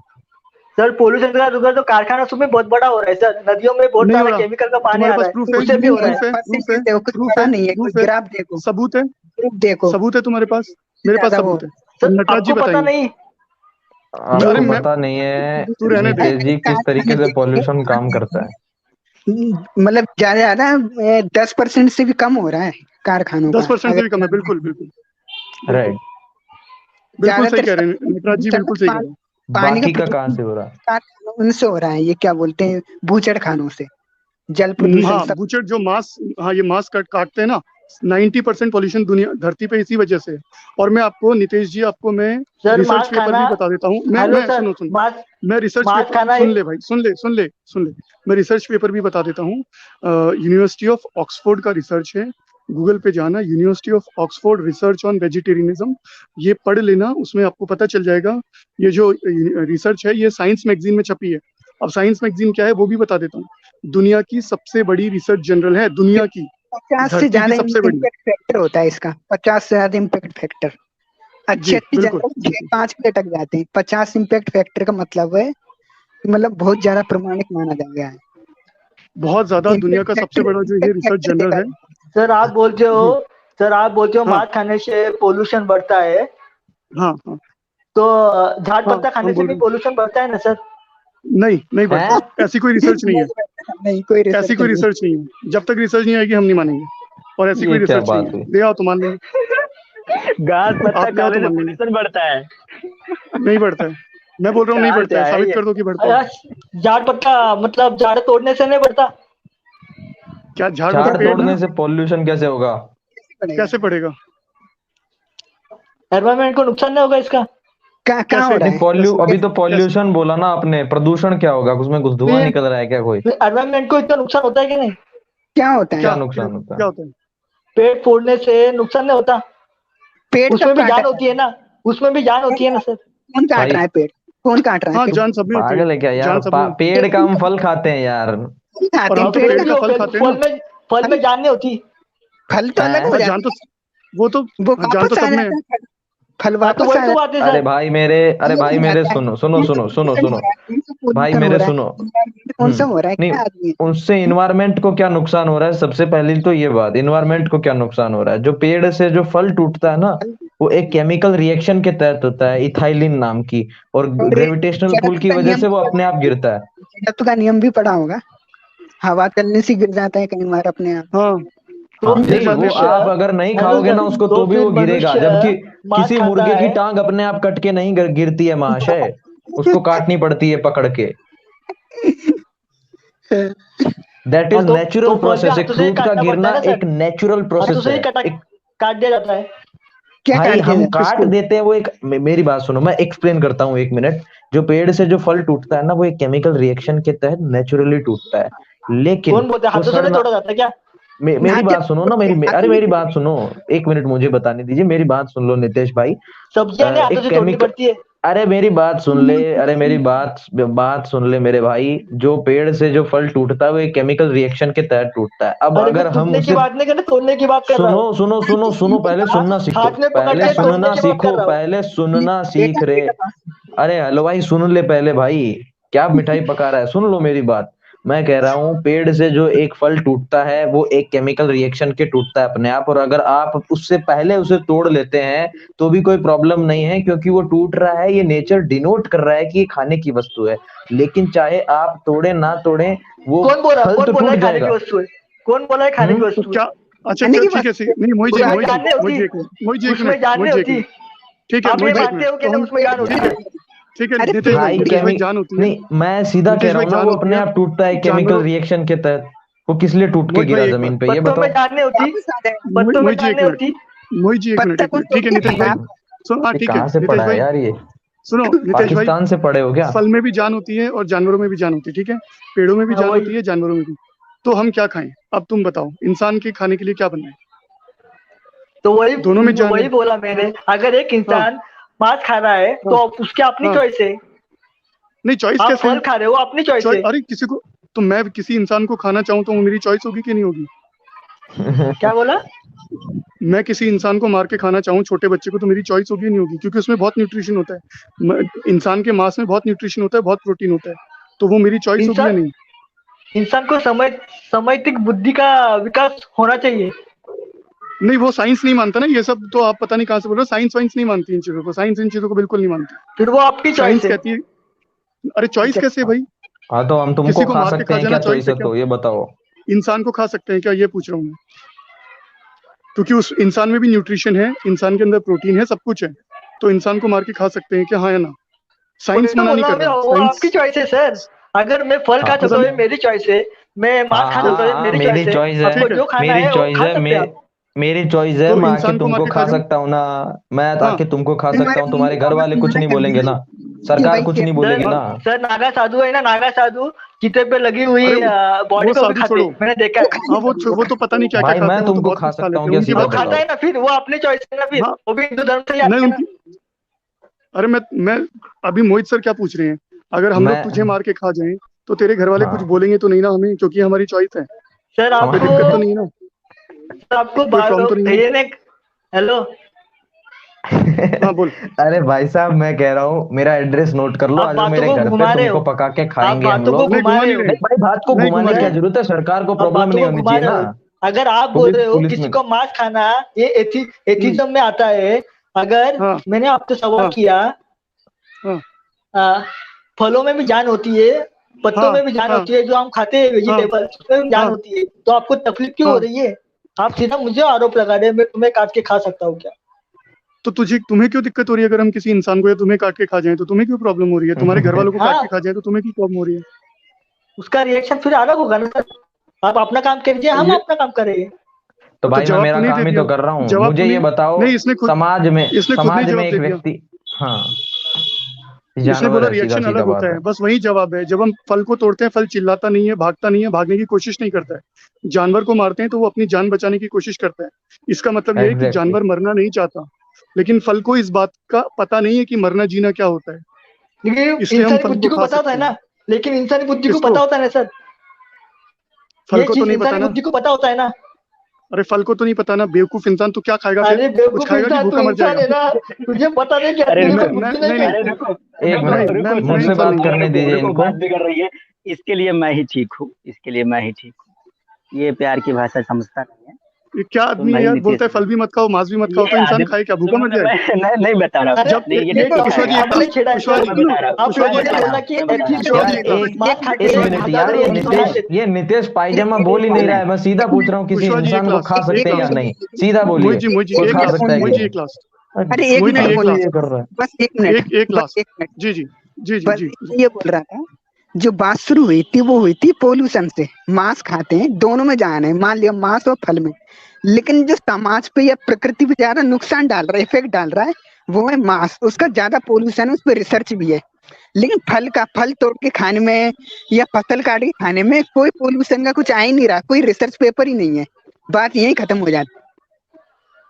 सर पोल्यूशन का रुका तो कारखाना उसमें बहुत बड़ा हो रहा है सर, नदियों में बहुत नहीं हो सारा रहा, केमिकल का पानी तुम्हारे आ रहा पास है, प्रूफ है? कुछ उससे भी नहीं हो रहा है, है। प्रूफ है? प्रूफ है? परसेंटेज देखो, कुछ प्रूफ है? बड़ा नहीं है, कोई प्रूफ है? ग्राफ देखो, सबूत है? प्रूफ देखो। सबूत है तुम्हारे पास? मेरे पास ज्यादा वो सबूत है, सर नटराज जी आपको पता बताएंगे। नहीं? अरे आपको मैं, पता नहीं है तू रहने दे। नितेश जी किस तरीके कारखाने से देखेंगे, पॉल्यूशन काम करता है। मतलब ज्यादा ज्यादा 10% से भी कम हो रहा है कारखानों का, 10% से भी कम है, अगर बिल्कुल बिल्कुल बिल्कुल, राइट। बिल्कुल सही ज्यादातर कह सब रहे हैं नटराज जी, बिल्कुल सही कह रहे हैं। पानी का बाकी का कहाँ प्रदूषण से हो रहा है? कारखानों उनसे हो रहा है, ये क्या बोलते हैं, बूचड़ खानों से, जल प्रदूषण हाँ सब। बूचर जो मांस, हाँ ये मांस काटते हैं ना, 90% पॉल्यूशन दुनिया धरती पे इसी वजह से है। और मैं आपको नितेश जी, आपको मैं सर रिसर्च मांस पेपर खाना, भी बता देता हूँ। हेलो मैं सर, सुनो सुनो, मांस मैं रिसर्च मांस पेपर, खाना सुन एक, ले भाई, सुन ले, मैं रिसर्च पेपर भी बता देता हूँ। यूनिवर्सिटी ऑफ ऑक्सफोर्ड का रिसर्च है, गूगल पे जाना, university of Oxford research on vegetarianism, ये पढ़ लेना, उसमें आपको पता चल जाएगा। ये जो रिसर्च है ये साइंस मैगजीन में छपी है। अब साइंस मैगजीन क्या है वो भी बता देता हूँ। दुनिया की सबसे बड़ी रिसर्च जर्नल है, दुनिया की, 50 से धरती की ज्यादा सबसे बड़ी। इम्पैक्ट फैक्टर होता है इसका, 50 से ज्यादा इम्पैक्ट फैक्टर। जी अच्छे बिल्कुल जनरल 6-5 पे अटक जाते हैं। 50 इम्पैक्ट फैक्टर का मतलब है कि मतलब बहुत ज्यादा प्रमाणिक माना जा गया है। बहुत ज्यादा दुनिया का सबसे बड़ा जो ये रिसर्च जर्नल है। सर आप बोलते हो जी सर आप बोलते हो हाँ मांस खाने से पोल्यूशन बढ़ता है, हाँ हाँ तो झाड़ हाँ पत्ता खाने हम से बोल भी रहे पोल्यूशन बढ़ता है ना सर? नहीं नहीं हैं? बढ़ता, ऐसी कोई रिसर्च नहीं है। नहीं, कोई ऐसी रिसर्च कोई नहीं। रिसर्च नहीं है, जब तक रिसर्च नहीं आएगी हम नहीं मानेंगे। और ऐसी कोई ये क्या रिसर्च नहीं बात है, हुई? ले आओ तो मान लेंगे। घास पत्ता आप ले आओ खाने तो से मान लेंगे। पोल्यूशन बढ़ता है। नहीं बढ़ता है, मैं बोल रहा हूँ नहीं कहाँ से बढ़ता है, आया साबित ये? कर दो कि बढ़ता है। अरे झाड़ पत्ता मतलब झाड़ तोड़ने से नहीं बढ़ता? क्या झाड़ झाड़ मतलब पेड़ ना तोड़ने से पॉल्यूशन कैसे होगा? कैसे पड़ेगा? एनवायरमेंट को नुकसान नहीं होगा इसका? कहाँ कैसे? हो रहा नहीं है? अभी तो कैसे? पॉल्यूशन बोला ना आपने, प्रदूषण क्या होगा? उसमें कुछ धुआं निकल रहा है क्या कोई? एनवायरमेंट को इतना नुकसान होता है कि नहीं? क्या होता है? क्या क्या नुकसान होता क्या है? होता है? पेड़ फोड़ने से नुकसान नहीं होता? पेड़ उसमें कब भी काटा जान है? होती है ना, उसमें भी जान होती है ना सर? कौन काट भाई रहा है पेड़? कौन काट रहा है हाँ पेड़? जान सब में होती है, पागल है क्या यार? जान सब में। पेड़ का हम फल खाते हैं यार। फल खाते और हैं हम तो पेड़ पेड़ का। का फल खाते हैं ना। फल में जान नहीं होती? फल तो अलग हैं? हो हाँ जाता जान तो है, वो तो वो हाँ, जान तो वापस आ सब में है। जाता है। फल हाँ तो वापस वही आ तो जाता बात है अरे सर। भाई मेरे है। अलग हो मेरे जाता है। सुनो सुनो कौन सा सुनो सुनो pollution सुनो हो रहा है? कौन सा भाई pollution हो मेरे रहा है? सुनो। Environment कौन सा हो रहा है? नहीं, क्या आदमी है? उससे इन्वायरमेंट को क्या नुकसान हो रहा है? सबसे पहली तो ये बात, इन्वायरमेंट को क्या नुकसान हो रहा है? जो पेड़ से जो फल टूटता है ना, वो एक केमिकल रिएक्शन के तहत होता है, इथाइलिन नाम की, और और एक ग्रेविटेशनल पुल जड़त्व की का वजह नियम से भी वो पढ़ा अपने आप होगा। गिरता है। जड़त्व का नियम भी पढ़ा होगा। हवा चलने से गिर जाता है कई बार अपने आप। हाँ तो हाँ, फिर नहीं वो मनुष्य, आप अगर नहीं हेलो खाओगे ना सर, उसको तो तो भी फिर वो गिरेगा, मनुष्य जबकि मांस किसी खाता मुर्गे की है। टांग अपने आप कट के नहीं गिरती है महाशय, उसको काटनी पड़ती है पकड़ के। दैट हाँ इज तो नेचुरल फल भी प्रोसेस। एक हाथों से ही फ्रूट का काटना पड़ता गिरना है ना एक सर? नेचुरल हाथों प्रोसेस से है। ही काट दिया जाता है। क्या भाई काट दिया हम जाता काट किसको? देते हैं वो एक मेरी बात सुनो, मैं एक्सप्लेन करता हूँ एक मिनट। जो पेड़ से जो फल टूटता है ना, वो एक केमिकल रिएक्शन के तहत नेचुरली टूटता है, लेकिन कौन बोलते हैं वो हाथों से नहीं सड़ना। तोड़ा जाता क्या? है? मेरी हाथ बात सुनो ना, अरे हाथों मेरी से बात सुनो। एक मिनट मुझे बताने दीजिए, मेरी बात सुन लो नितेश भाई। सब्जियां नहीं हाथों एक से तोड़नी केमिकल, पड़ती है? अरे मेरी बात सुन ले, अरे मेरी बात सुन ले मेरे भाई। जो पेड़ से जो फल टूटता है वो एक केमिकल रिएक्शन के तहत टूटता है। अब अरे मैं अगर हम टूटने की उसे बात नहीं कर रहा, तोड़ने की बात कर रहा सुनो हूँ। सुनो सुनो सुनो, पहले सुनना सीखो, हाथ में पकड़ पहले के तोड़ने सुनना की बात कर सीखो, रहा हूँ। पहले सुनना बेटा सीख रे। बेटा पास। अरे हेलो भाई, सुन ले पहले भाई। क्या मिठाई पका रहा है? सुन लो मेरी बात। मैं कह रहा हूँ पेड़ से जो एक फल टूटता है वो एक केमिकल रिएक्शन के टूटता है अपने आप, और अगर आप उससे पहले उसे तोड़ लेते हैं तो भी कोई प्रॉब्लम नहीं है, क्योंकि वो टूट रहा है, ये नेचर डिनोट कर रहा है कि ये खाने की वस्तु है। लेकिन चाहे आप तोड़े ना तोड़े, वो फल कौन तो बोला टूट है खाने की जाएगा। वस्तु है? कौन बोला है खाने की तो वस्तु है? क्या? अच्छा खाने की ठीक है वस्तु। नहीं मोहित जी उसमें मोहित जी जान नहीं मोहित होती? जी एक मिनट, मोहित जी एक उसमें मिनट, जान नहीं मोहित जी एक होती? मिनट। ठीक है आप ये मोहित जी एक मानते मिनट, हो कि तो नहीं हम उसमें जान होती ठीक है? है ठीक है अरे नितेश भाई, भाई नितेश भाई जान होती है। नहीं, मैं सीधा कह नितेश रहा भाई हूँ ना, जान वो होती अपने है आप टूटता है केमिकल जानवरों। रिएक्शन के तहत। वो किस लिए टूट के मोहित गिरा भाई एक बात, जमीन पे, ये पत्तों में बताओ। जान नहीं होती? वापस आ जाएगा। पत्तों में मोहित जी जान एक नहीं मिनट, होती? मोहित जी एक मिनट पत्ता एक कौन मिनट, ठीक है नितेश भाई। सुनो हाँ ये ठीक है कहाँ से नितेश पढ़ा है भाई, यार ये? सुनो नितेश भाई। पाकिस्तान से पढ़े हो क्या? फल में भी जान होती है और जानवरों में भी जान होती है, ठीक है। पेड़ों में भी हाँ जान वही। होती है, जानवरों में भी। तो हम क्या खाएं? अब तुम बताओ, इंसान के खाने के लिए क्या बनाए? तो वही दोनों में जान है। वही बोला मैंने, अगर एक हाँ इंसान मांस खा रहा है हाँ तो उसकी अपनी हाँ। चॉइस है। नहीं चॉइस आप कैसे है? फल खा रहे हो, अपनी चॉइस है। अरे किसी को, तो मैं किसी इंसान को खाना चाहूँ तो वो मेरी चॉइस होगी कि नहीं होगी? क्या बोला? मैं किसी इंसान को मार के खाना चाहूँ, छोटे बच्चे को, तो मेरी चॉइस होगी नहीं होगी? क्योंकि उसमें बहुत न्यूट्रिशन होता है। इंसान के मांस में बहुत न्यूट्रिशन होता है, बहुत प्रोटीन होता है। तो वो मेरी चॉइस होगी या इंसान नहीं? इंसान को समैतिक बुद्धि का विकास होना चाहिए। नहीं वो साइंस नहीं मानता ना ये सब, तो आप पता नहीं कहाँ से बोल रहे हो। साइंस वाइंस नहीं मानती इन चीजों को, साइंस इन चीजों को बिल्कुल नहीं मानती। फिर वो आपकी चॉइस साइंस है। कहती है, अरे चॉइस कैसे भाई? हाँ तो हम तुमको किसी को खा मार के सकते खा हैं जाना क्या? चॉइस चॉइस है है क्या? तो ये बताओ। इंसान को खा सकते हैं क्या, ये पूछ रहा हूँ मैं। क्योंकि उस इंसान में भी न्यूट्रिशन है, इंसान के अंदर प्रोटीन है, सब कुछ है। तो इंसान को मार के खा सकते हैं क्या, हाँ या ना? वही साइंस तो मना बोल नहीं रहा कर हूँ मैं, रहा, वो साइंस। आपकी चॉइस है सर। अगर मैं फल हाँ खा सकता हूँ मेरी चॉइस है, मैं मांस हाँ खा हाँ सकता हूँ हाँ, मेरी मेरी चॉइस है। चॉइस है, आपको ठीक है, जो खाना मेरी है वो चॉइस खा है, सकते हैं आप। मेरी चॉइस है, तो मैं आके इंसान को मार तुमको के खा खा जाऊं? सकता हूँ ना। मैं हाँ आके तुमको खा सकता तुम्हारे हूँ, मुंह तुम्हारे घर में वाले कुछ मना नहीं कर बोलेंगे दिया ना, कि सरकार भाई कुछ नहीं सर बोलेगी हाँ। ना। सर नागा साधु है ना, नागा साधु चिते पे लगी हुई अरे बॉडी वो को भी साधु खाते छोड़ो। हैं, मैंने देखा वो है। खाने हाँ वो वाले, वो वो तो खाने पता नहीं क्या क्या भाई खाते मैं हैं, वो तो तुमको बहुत खा कुछ खा सकता लेते हूँ हैं, क्या? उनकी वो सीधा बात खाता अलग बताओ। है ना, फिर वो अपनी चॉइस है ना, है। फिर हाँ वो भी हिंदू धर्म से ही नहीं आते हैं ना। उनकी, अरे मैं अभी मोहित सर क्या पूछ रहे हैं? अगर हम लोग मैं तुझे मार के खा जाएं तो तेरे घर वाले कुछ हाँ, बोलेंगे तो नहीं ना हमें, क्योंकि हमारी चॉइस है। सर कोई हमारे आपको दिक्कत तो नहीं है ना? सर आपको कोई प्रॉब्लम तो नहीं है? ये ने हेलो हाँ बोल। अरे भाई साहब मैं कह रहा हूँ मेरा एड्रेस नोट कर लो, आप आ जाओ बातों मेरे को घर घुमा पे, रहे तुमको हो, पका के आप खाएंगे हम बातों को लोग। नहीं घुमा घुमा रहे नहीं हो, रहे, नहीं भाई बात को नहीं घुमाने घुमा की क्या रहे। जरूरत है, सरकार को आप प्रॉब्लम बातों नहीं को होनी घुमा चाहिए रहे ना। हो। अगर आप बोल रहे हो पुलिस किसी में को मांस खाना ये एथिज्म में आता है, अगर हाँ मैंने आपसे सवाल हाँ किया हाँ आ, फलों में भी जान होती है, पत्तों हाँ में भी जान हाँ होती है, जो हम खाते हैं हाँ वेजिटेबल उसमें भी जान हाँ होती है, तो आपको तकलीफ क्यों हो हाँ। रही है? आप सीधा मुझे आरोप लगा रहे हैं मैं तुम्हें काट के खा सकता हूँ क्या? तो तुम्हें क्यों दिक्कत हो रही है अगर हम किसी इंसान को या तुम्हें काट के खा जाएं? तो तुम्हें क्यों प्रॉब्लम हो रही है? तुम्हारे घर वालों को काट हाँ, के खा जाए तो तुम्हें क्यों प्रॉब्लम हो रही है? उसका रिएक्शन फिर अलग होगा ना सर। आप अपना काम कीजिए, हम ये अपना काम करेंगे। तो तो भाई मैं जवाब मेरा तूने दे काम ही दिया, तो कर रहा हूँ, जवाब मुझे तूने ये बताओ नहीं, इसने खुद नहीं समाज में जवाब एक दे दिया। व्यक्ति, हाँ इसने जानवर बोला है, सीधा रिएक्शन सीधा अलग होता बात है, है। बस वही जवाब है। जब हम फल को तोड़ते हैं, फल चिल्लाता नहीं है, भागता नहीं है, भागने की कोशिश नहीं करता है। जानवर को मारते हैं तो वो अपनी जान बचाने की कोशिश करता है। इसका मतलब ये है कि एग्जैक्टली जानवर मरना नहीं चाहता, लेकिन फल को इस बात का पता नहीं है कि मरना जीना क्या होता है, लेकिन इसलिए हम इंसानी फल बुद्धि को को खा पता होता है सकते हैं। ना, लेकिन इंसानी बुद्धि को किसको? पता होता है ना सर, फल ये को तो चीज नहीं पता इंसानी ना। बुद्धि को पता होता है ना। अरे फल को तो नहीं पता ना, बेवकूफ इंसान तो क्या खाएगा फिर? अरे कुछ बेवकूफ खाएगा कि इंसान, तू भूखा मर इंसान जाएगा? है ना, तुझे पता नहीं कि अरे तेरे को मैं बुद्धि नहीं नहीं नहीं अरे है। रुको एक रुको नहीं मिनट मैं रुको, मैं मुझसे इंसान बात नहीं हूँ। करने रुको दीजिए रुको, इनको। बात बिगड़ रही है। इसके लिए मैं ही ठीक हूँ, इसके लिए मैं ही ठीक हूँ। ये प्यार की भाषा समझता नहीं है। ये क्या सुन आदमी है भाई यार, नीतीश, बोलता है फल भी मत खाओ, मांस भी मत खाओ, ये तो इंसान आदमी, खाए क्या, भूखा सुनो मर ना, जाए? मैं नहीं बता रहा अरे जब नहीं, ये एक नहीं देखो, कुशवा जी खाएगा। एक आपने लास्ट, छेड़ा कुशवा सर, जी मैं बता रहा हूँ, आपने कुशवा जी मैं एक मुझे बता रहा लास्ट, बोला हूँ, कि मैं बता रहा हूँ। कुशवा यार जी एथिज्म एक लास्ट, मांस खाते एक कुशवा हैं, जी एक मिनट लास्ट, यार, ज्यादातर ये ये नितेश, खाते ये नितेश पायजामा बोल ही नहीं रहा है, मैं सीधा पूछ रहा हूँ किसी कुशवा जी एक इंसान को लास्ट, खा एक सकते हैं या लास्ट, नहीं, सीधा बोलिए मोहित जी कोई एक खा लास्ट, सकता है कि मोहित जी नहीं। एक लास्ट, अरे एक मोहित जी मिनट एक फालतू बोल, ये लास्ट, कर रहा है। बस एक मिनट, एक बस लास्ट। एक मिनट। जी जी जी जी बस जी जी। ये बोल रहा था, जो बात शुरू हुई थी वो हुई थी पोल्यूशन से। मांस खाते हैं, दोनों में जान है, मान लिया मांस और फल में, लेकिन जो समाज पे या प्रकृति पे ज्यादा नुकसान डाल रहा है, इफेक्ट डाल रहा है, वो है मांस। उसका ज्यादा पोल्यूशन है, उस पर रिसर्च भी है। लेकिन फल तोड़ के खाने में या फसल काट के खाने में कोई पोल्यूशन का कुछ आ ही नहीं रहा, कोई रिसर्च पेपर ही नहीं है। बात यही खत्म हो जाती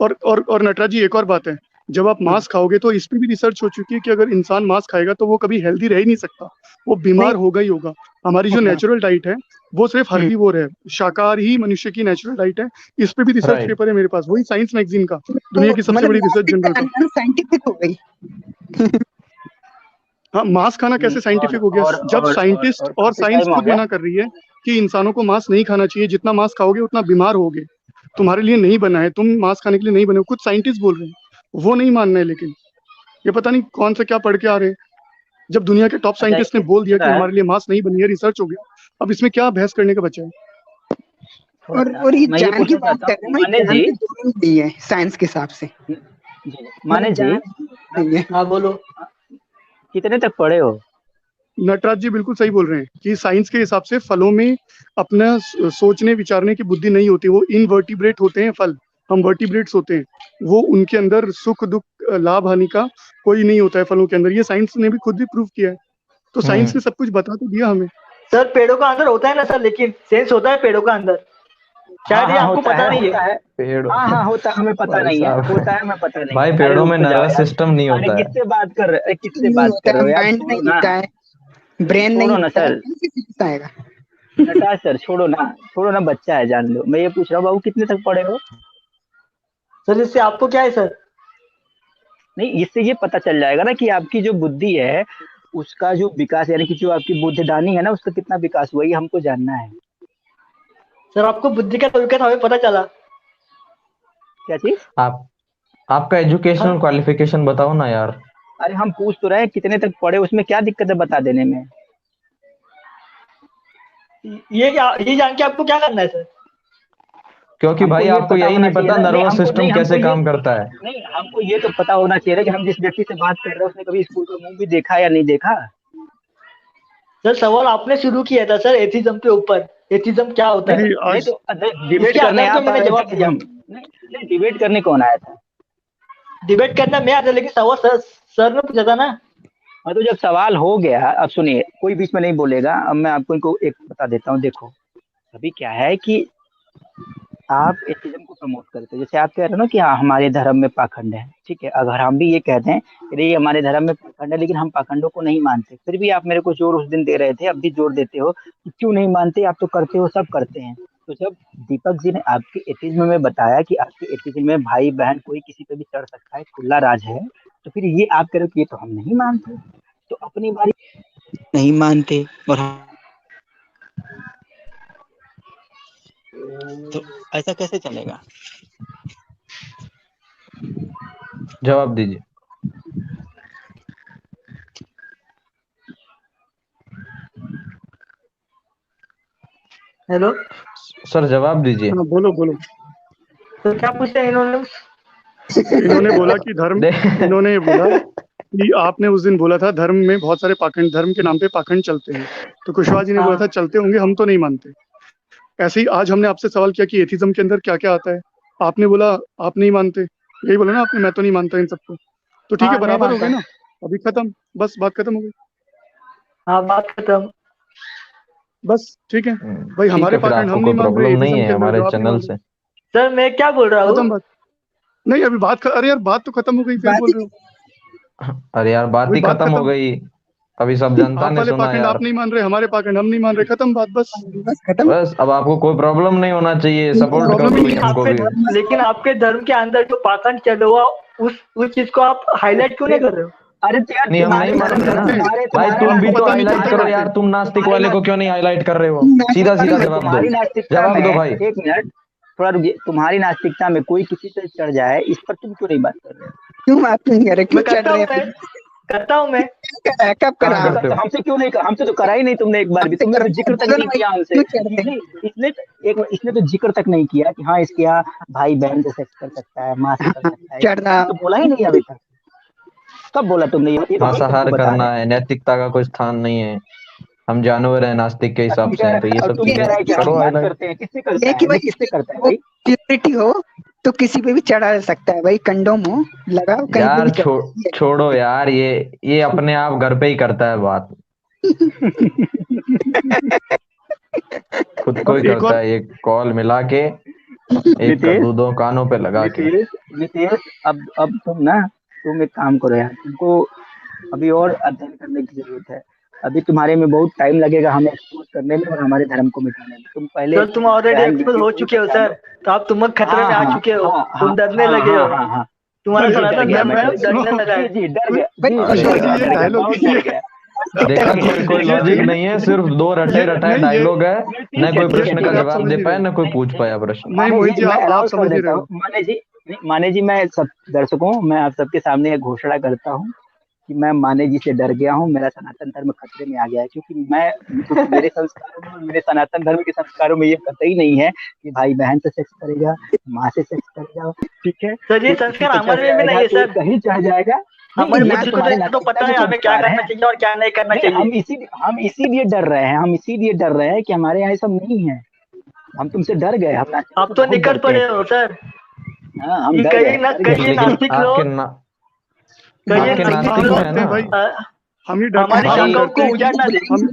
और नटराज जी एक और बात है, जब आप मांस खाओगे तो इस पे भी रिसर्च हो चुकी है कि अगर इंसान मांस खाएगा तो वो कभी हेल्दी रह ही नहीं सकता, वो बीमार नहीं। होगा ही होगा। हमारी जो नेचुरल डाइट है वो सिर्फ हर्बीवोर है, शाकाहारी ही मनुष्य की नेचुरल डाइट है। इस पे भी रिसर्च राइट, पेपर है मेरे पास, वही साइंस मैगजीन का, दुनिया तो की सबसे मतलब बड़ी रिसर्च जर्नल का। साइंटिफिक हो गई। हाँ, मांस खाना कैसे साइंटिफिक हो गया? जब साइंटिस्ट और और काफी साइंस टाइम हो खुद गया। मना कर रही है कि इंसानों को मांस नहीं खाना चाहिए, जितना मांस खाओगे उतना बीमार होगे, तुम्हारे लिए नहीं बना है, तुम मांस खाने के लिए नहीं बने हो, खुद साइंटिस्ट बोल रहे हैं, वो नहीं मानना है। लेकिन ये पता नहीं कौन से क्या पढ़ के आ रहे हैं। जब दुनिया के टॉप अच्छा साइंटिस्ट ने बोल दिया कि पता है, हमारे लिए मांस नहीं बनी है, रिसर्च हो गया, अब इसमें क्या बहस करने का बचा है? थोड़ा सा और ये मैं ये जान की पूछना बात चाहता कर रहे हूँ, हैं भाई, माने जान जी, की जरूरत नहीं है साइंस के हिसाब से, माने मतलब जी, जान नहीं है। हाँ बोलो। कितने तक पढ़े हो? नटराज जी बिल्कुल सही बोल रहे हैं कि साइंस के हिसाब से फलों में अपना सोचने विचारने की बुद्धि नहीं होती, वो इनवर्टिब्रेट होते हैं फल, हम वर्टिब्रेट्स होते हैं, वो उनके अंदर सुख दुख लाभ हानि का कोई नहीं होता है फलों के अंदर। ये साइंस ने भी खुद भी प्रूव किया है, तो साइंस ने सब कुछ बता तो दिया हमें। सर पेड़ों का अंदर होता है ना सर, लेकिन सेंस होता है पेड़ों का अंदर, शायद ये आपको होता पता है, नहीं होता है। है। पेड़ हाँ होता है, हमें पता भाई नहीं है, साहब, होता है, हमें पता नहीं भाई है। अरे पेड़ों में रुक जाओ नर्वस यार, सिस्टम नहीं अरे होता है। किससे बात कर रहे, किससे नहीं बात होता कर रहे है, हो यार, माइंड छोड़ो नहीं ना, होता है, ब्रेन नहीं छोड़ो ना होता है, सर, कैसे सीख आएगा? नटराज सर, छोड़ो ना, बच्चा है, जान लो। मैं ये पूछ रहा हूँ, बाबू कितने तक पढ़े हो? सर इससे आपको क्या है सर? नहीं, इससे ये पता चल जाएगा ना कि आपकी जो बुद्धि है उसका जो विकास, यानी कि जो आपकी बुद्धिदानी है ना, उसका कितना विकास हुआ, ये हमको जानना है। सर आपको बुद्धि का तरीका हमें पता चला। क्या चीज? आप आपका हाँ, एजुकेशनल क्वालिफिकेशन बताओ ना यार। अरे हम पूछ तो रहे हैं कितने तक पढ़े, उसमें क्या दिक्कत है बता देने में? ये जान के आपको क्या करना है सर? क्योंकि हमको भाई ये आपको पता यही होना नहीं चाहिए पता ना, नहीं नर्वस हमको, सिस्टम कैसे काम करता है। नहीं हमको ये तो पता होना चाहिए ना कि हम जिस व्यक्ति से बात कर रहे हैं उसने कभी स्कूल का मूवी देखा या नहीं देखा। सर सवाल आपने शुरू किया था सर एथिज्म के ऊपर, एथिज्म क्या होता है? नहीं नहीं आज तो डिबेट इसके करने आधार पे आप आ मैंने रहे थे जवाब कि दिया। हम, नहीं डिबेट करने कौन आया था? डिबेट करना मैं आता, लेकिन सवाल सर ने पूछा था ना। हाँ तो जब सवाल हो गया, अब सुनिए, कोई बीच में नहीं बोलेगा। अब मैं आपको इनको एक बता देता हूँ, देखो अभी क्या है कि आप एथिज्म को प्रमोट करते हो, जैसे आप कह रहे हो ना कि हाँ हमारे धर्म में पाखंड है, ठीक है, अगर हम भी ये कहते हैं कि ये हमारे धर्म में पाखंड है लेकिन हम पाखंडों को नहीं मानते, फिर भी आप मेरे को जोर उस दिन दे रहे थे, अब भी जोर देते हो कि क्यों नहीं मानते, आप तो करते हो, सब करते हैं। तो जब दीपक जी ने आपके एथिज्म में बताया कि आपके एथिज्म में भाई बहन कोई किसी पे भी चढ़ सकता है, खुला राज है, तो फिर ये आप कह रहे हो कि ये तो हम नहीं मानते, तो अपनी बारी नहीं मानते और तो ऐसा कैसे चलेगा? जवाब दीजिए। हेलो सर जवाब दीजिए। हाँ बोलो बोलो। तो क्या पूछा इन्होंने? इन्होंने बोला कि धर्म, इन्होंने बोला कि आपने उस दिन बोला था धर्म में बहुत सारे पाखंड, धर्म के नाम पे पाखंड चलते हैं, तो कुशवाहा जी ने बोला था चलते होंगे, हम तो नहीं मानते। ऐसे ही आज हमने आपसे सवाल किया कि एथिज्म के अंदर क्या क्या आता है, आपने बोला आप नहीं मानते, यही बोला ना आपने, मैं तो नहीं मानता इन सबको। तो ठीक है, हाँ, नहीं बराबर हो मानता। गई ना, अभी खत्म, बस बात खत्म हो गई, हाँ बात खत्म। बस ठीक है भाई, ठीक हमारे है, फिर पाखंड आपको हम कोई नहीं मान रहे, प्रॉब्लम नहीं एथिज्म है के अंदर हमारे जो आप नहीं चैनल मान से। रहे। सर मैं क्या बोल रहा खत्म हूँ? बात, नहीं अभी बात अरे यार बात तो खत्म हो गई, फिर बात बोल रहे हो। अरे यार बात वही ही बात खत्म हो खत्म, गई, अभी सब जनता आप ने वाले सुना पाखंड यार। आप नहीं मान रहे, हमारे पाखंड हम नहीं मान रहे, खत्म बात, बस बस खत्म। बस अब आपको कोई प्रॉब्लम नहीं होना चाहिए, सपोर्ट प्रॉब्लम करो ही नहीं हमको भी। लेकिन आपके धर्म के अंदर जो पाखंड चल हुआ उस चीज को आप हाईलाइट क्यों नहीं कर रहे हो? अरे तो यार नहीं हम नहीं तुम्हारे मानते ना तुम्हारे भाई, तुम्हारे तुम भी आपको तो पता नहीं हाईलाइट चलता करो कैसे? यार, तुम नास्तिक वाले को क्यों नहीं हाईलाइट कर रहे हो? मैं सीधा सीधा तो जवाब दो, तुम्हारी नास्तिकता जवाब दो में, भाई। एक मिनट थोड़ा रुकिए, तुम्हारी नास्तिकता में कोई किसी से चढ़ जाए, इस पर तुम क्यों नहीं बात कर रहे हो? क्यों बात नहीं कर रहे, क्यों मैं चढ़ करता रहे हूँ, मैं हैं? करता हूँ मैं। कब करा कहाँ करते हो? हमसे क्यों नहीं, हमसे तो करा ही नहीं तुमने एक बार भी, तुमने तो जिक्र तक नहीं किया हमसे। क्यों चढ़ रहे हैं? इसने तो जिक्र तक नहीं किया कि हाँ इसके यहाँ भाई बहन से सेक्स कर सकता है, माँ से कर सकता है, चढ़ रहा तो बोला ही नहीं अभी तक। कब बोला तुमने? ये तो हम तुमको मांसाहार बता करना रहे है, नैतिकता का कोई स्थान नहीं है, हम जानवर हैं नास्तिक के हिसाब से हैं, तो ये हैं। सब तुम कह चीजें रहा है कि करो हम बात हाईलाइट। करते हैं, किससे करता ये है, कि वो भाई किससे करता है वो भाई? प्योरिटी हो तो किसी पे भी चढ़ा सकता है भाई, कंडोम हो लगाओ कहीं पे यार भी चढ़ा। छोड़ो यार, ये अपने आप घर पे ही करता है बात, खुद को ही अब एक करता और, है, ये कॉल मिला के एक नितेश दो कानों पे लगा के। नितेश अब तुम एक काम करो यार, तुमको अभी और अध्ययन करने की जरूरत है। अभी तुम्हारे में बहुत टाइम लगेगा हमें एक्सपोज करने में और हमारे धर्म को मिटाने में। तुम पहले सर तुम ऑलरेडी ज्ञान एक्सपोज लीजिए, हो कोई चुके हो पता सर, तो आप तुम खतरे में आ चुके हो, तुम डरने लगे हो, हाँ तुम्हारा जी, डर सनातन गया धर्म मैं, डरने लगा है। जी डर गया, भाई जी कुशवाहा जी डर ये गया, डायलॉग, बहुत डर गया। देखा, कोई लॉजिक नहीं है, सिर्फ दो रटे रटाए नहीं, डायलॉग है, न कोई प्रश्न का आप जवाब समझ दे नहीं पाया, रहे। न कोई पूछ पाया प्रश्न। नहीं मोहित जी, मैं आप अनाउंस समझ कर नहीं देता रहे हूँ हो। माने जी, मैं सब दर्शकों, मैं आप सबके सामने एक घोषणा करता हूँ कि मैं माने जी से डर गया हूँ, मेरा सनातन धर्म खतरे में आ गया है, क्योंकि मेरे संस्कारों में और मेरे सनातन धर्म के संस्कारों में ये कतई नहीं है कि भाई बहन से सेक्स करेगा, माँ से सेक्स करेगा, ठीक है? सर ये कोई किसी संस्कार पे चढ़ हमारे में भी नहीं जाएगा, है कोई सर, कहीं चढ़ जाएगा। हमारे ये बुद्धि को तुम्हारे तो पता है हमें क्या करना चाहिए और क्या नहीं करना चाहिए। हम इसीलिए डर रहे हैं, कि हमारे यहाँ सब नहीं है, हम तुमसे डर गए, हम आप तो निकट पड़े हो सर, हाँ हम कि डर कहीं गए। लेकिन नास्तिक आपके लोग, ना कहीं आपके नास्तिक नास्तिक में है डरते हैं भाई, ना हम ये डरते हमारी हैं, हम शाखाओं डरते को हैं उजाड़ ना दे। हम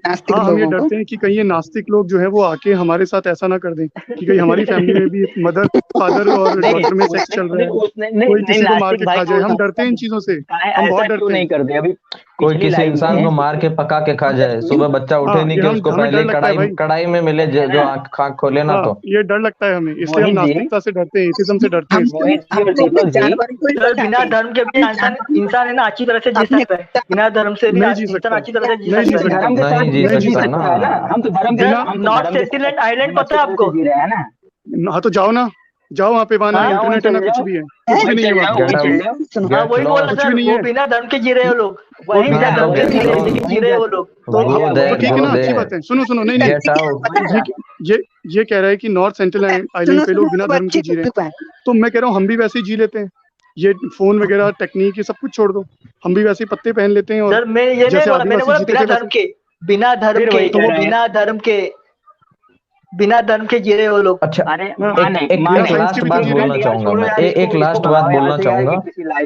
नास्तिक हाँ हम ये लोगों को डरते हैं कि कहीं ये नास्तिक लोग जो है वो आके हमारे साथ ऐसा ना कर दें कि कहीं हमारी फैमिली में भी मदर फादर और डॉटर में सेक्स चल रहा है, कोई किसी को मार के खा जाए, हम डरते हैं इन चीजों से, हम बहुत ऐसा क्यों डरते नहीं हैं। कर दे? अभी कोई पिछली किसी लाइव इंसान में को मार के पका के खा जाए, सुबह बच्चा उठे हाँ नहीं ये कि हम उसको हमें पहले डर लगता है भाई, कढ़ाई में मिले जो आँख खोले ना, हाँ तो ये डर लगता है हमें, इसलिए हम मोहित जी, नास्तिकता से डरते हैं, एथिज्म से डरते हैं, हम इसलिए। मोहित जी और हमको अपने दीपक जी, जानवर को ही सर बिना बताते हैं। धर्म के भी इंसान है ना अच्छी तरह से जी अपने सकता है, बिना धर्म से भी नहीं जी इंसान सकता, अच्छी तरह से जी नहीं जी सकता है। सकता, धर्म के साथ नहीं जी नहीं जी सकता सकता ना। है ना, हम तो धर्म के बिना नॉर्थ सेंटिनेंट आइलैंड पता है आपको? जी रहे हैं ना। हाँ तो जाओ ना, जाओ वहाँ पे, वहाँ हाँ, इंटरनेट है ना, कुछ भी है, कुछ भी नहीं है वहाँ Get पे, out, सुनो हाँ get वही बोला lost। कुछ सर, भी नहीं वो है। बिना धर्म के जी रहे हो लोग, वही बिना धर्म के get lost। जी रहे हो लोग। Go there, तो ठीक है go ना, अच्छी there, बात है, सुनो सुनो, नहीं नहीं, get out। ये ये कह रहा है कि नॉर्थ सेंट्रल आइलैंड पे लोग बिना धर्म के जी रहे हैं, तो मैं कह रहा हूँ हम भी वैसे ही जी लेते हैं, ये फोन वगैरह टेक्निक ये सब कुछ छोड़ दो, हम भी वैसे ही पत्ते पहन लेते हैं, और सर मैं ये नहीं जैसे बोला, मैंने आदिवासी बोला जीते बिना थे धर्म वैसे। के, बिना धर्म फिर के, वही तो कह वो रहे हैं। बिना धर्म के जी रहे हो लोग। अच्छा, अरे एक लास्ट बात बोलना चाहूंगा मैं, एक लास्ट बात बोलना चाहूंगा।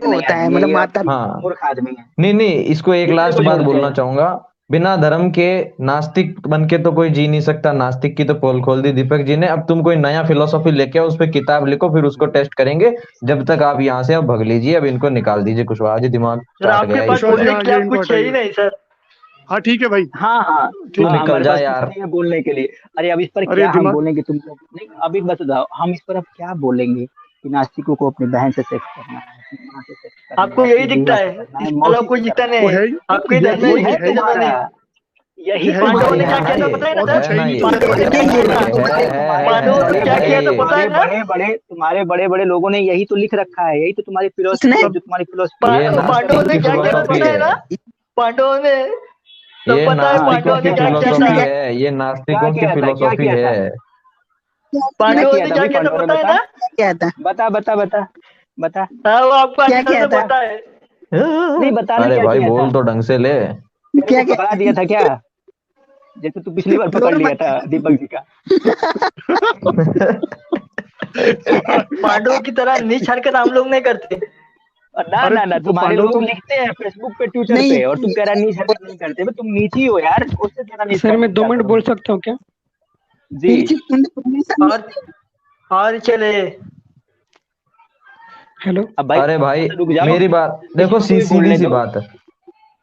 होता है मतलब माता हाँ मूर्ख आदमी है। नहीं, इसको एक लास्ट बात बोलना चाहूंगा। बिना धर्म के नास्तिक बन के तो कोई जी नहीं सकता, नास्तिक की तो पोल खोल दी दीपक जी ने। अब तुम कोई नया फिलोसॉफी लेके आओ, उस पर किताब लिखो, फिर उसको टेस्ट करेंगे। जब तक आप यहाँ से अब भग लीजिए, अब इनको निकाल दीजिए। कुशवाहा जी दिमाग सर चाट आपके गया पास इसका। कुशवाहा जी, बोलने हाँ, के ये लिए इनको कुछ है ही हटाइए। नहीं सर। हाँ ठीक है भाई, हाँ हाँ तू हाँ, निकल हमारे जा पास कुछ यार। नहीं है बोलने के लिए। अरे अब इस पर अरे क्या हम दिमाग, बोलेंगे, तुम लोग नहीं, अभी बस बताओ हम इस पर अब क्या बोलेंगे कि नास्तिकों को अपनी बहन से सेक्स करना है, अपनी माँ से सेक्स करना आपको है, यही अपनी दिखता बुआ से है, करना है, इसके अलावा मौसी कुछ से दिखता करना नहीं वो है। है, आपके ये धर्म में यही यही है है जमाने। तुम्हारा, यही ये है ही पांडवों ने तो, क्या तुम्हारे किया था ये पता है ना बहुत सर? कुछ है ना ही ये। तो। पांडवों ने क्या बड़े किया बड़े था? लोगों ने, पांडवों ने क्या किया था पता है तुम्हारे ना? बड़े बड़े तुम्हारे बड़े बड़े लोगों ने यही तो लिख रखा है, यही तो तुम्हारी फिलोसफी इसने है, सब जो तुम्हारी फिलोसफी ये है। पांडवों नास्तिक ने की क्या किया था फिलोसॉफी पता है है, ना? पांडवों ने, तो ये पता है हाँ नास्तिकों पांडवों क्या की ने किया क्या था, किया फिलोसॉफी था? है, ये क्या नास्तिकों की किया था, क्या फिलोसॉफी किया था, है। क्या पांडवों किया ने था क्या भाई किया था पांडवों ने, पता है बता ना? क्या था? बता बता बता बता। हाँ, वो आपको क्या अच्छी तरह किया से था? पता है। नहीं बताना अरे क्या भाई किया था। बोल तो ढंग से ले। तेरे क्या को क्या पकड़ा दिया था क्या, जैसे तू पिछली बार पकड़ फ्लोर लिया मत था दीपक जी का। पांडवों की तरह नीच हरकत हम लोग नहीं करते। और ना अरे ना ना, वो तुम्हारे पांडव लोग तो, लिखते हैं फेसबुक पे, ट्विटर नहीं। पे, और तुम कह रहा नीच हरकत नहीं करते। भाई तुम नीच ही हो यार, उससे ज्यादा नीच सर हरकत मैं 2 क्या मिनट बोल करूंगा। सकता हूँ क्या? जी तुमने परमिशन और चले। हेलो। अब भाई अरे थोड़ा भाई सा रुक जाओ, मेरी बात किसी देखो, को भी सीधी बोलने सी दो। बात है,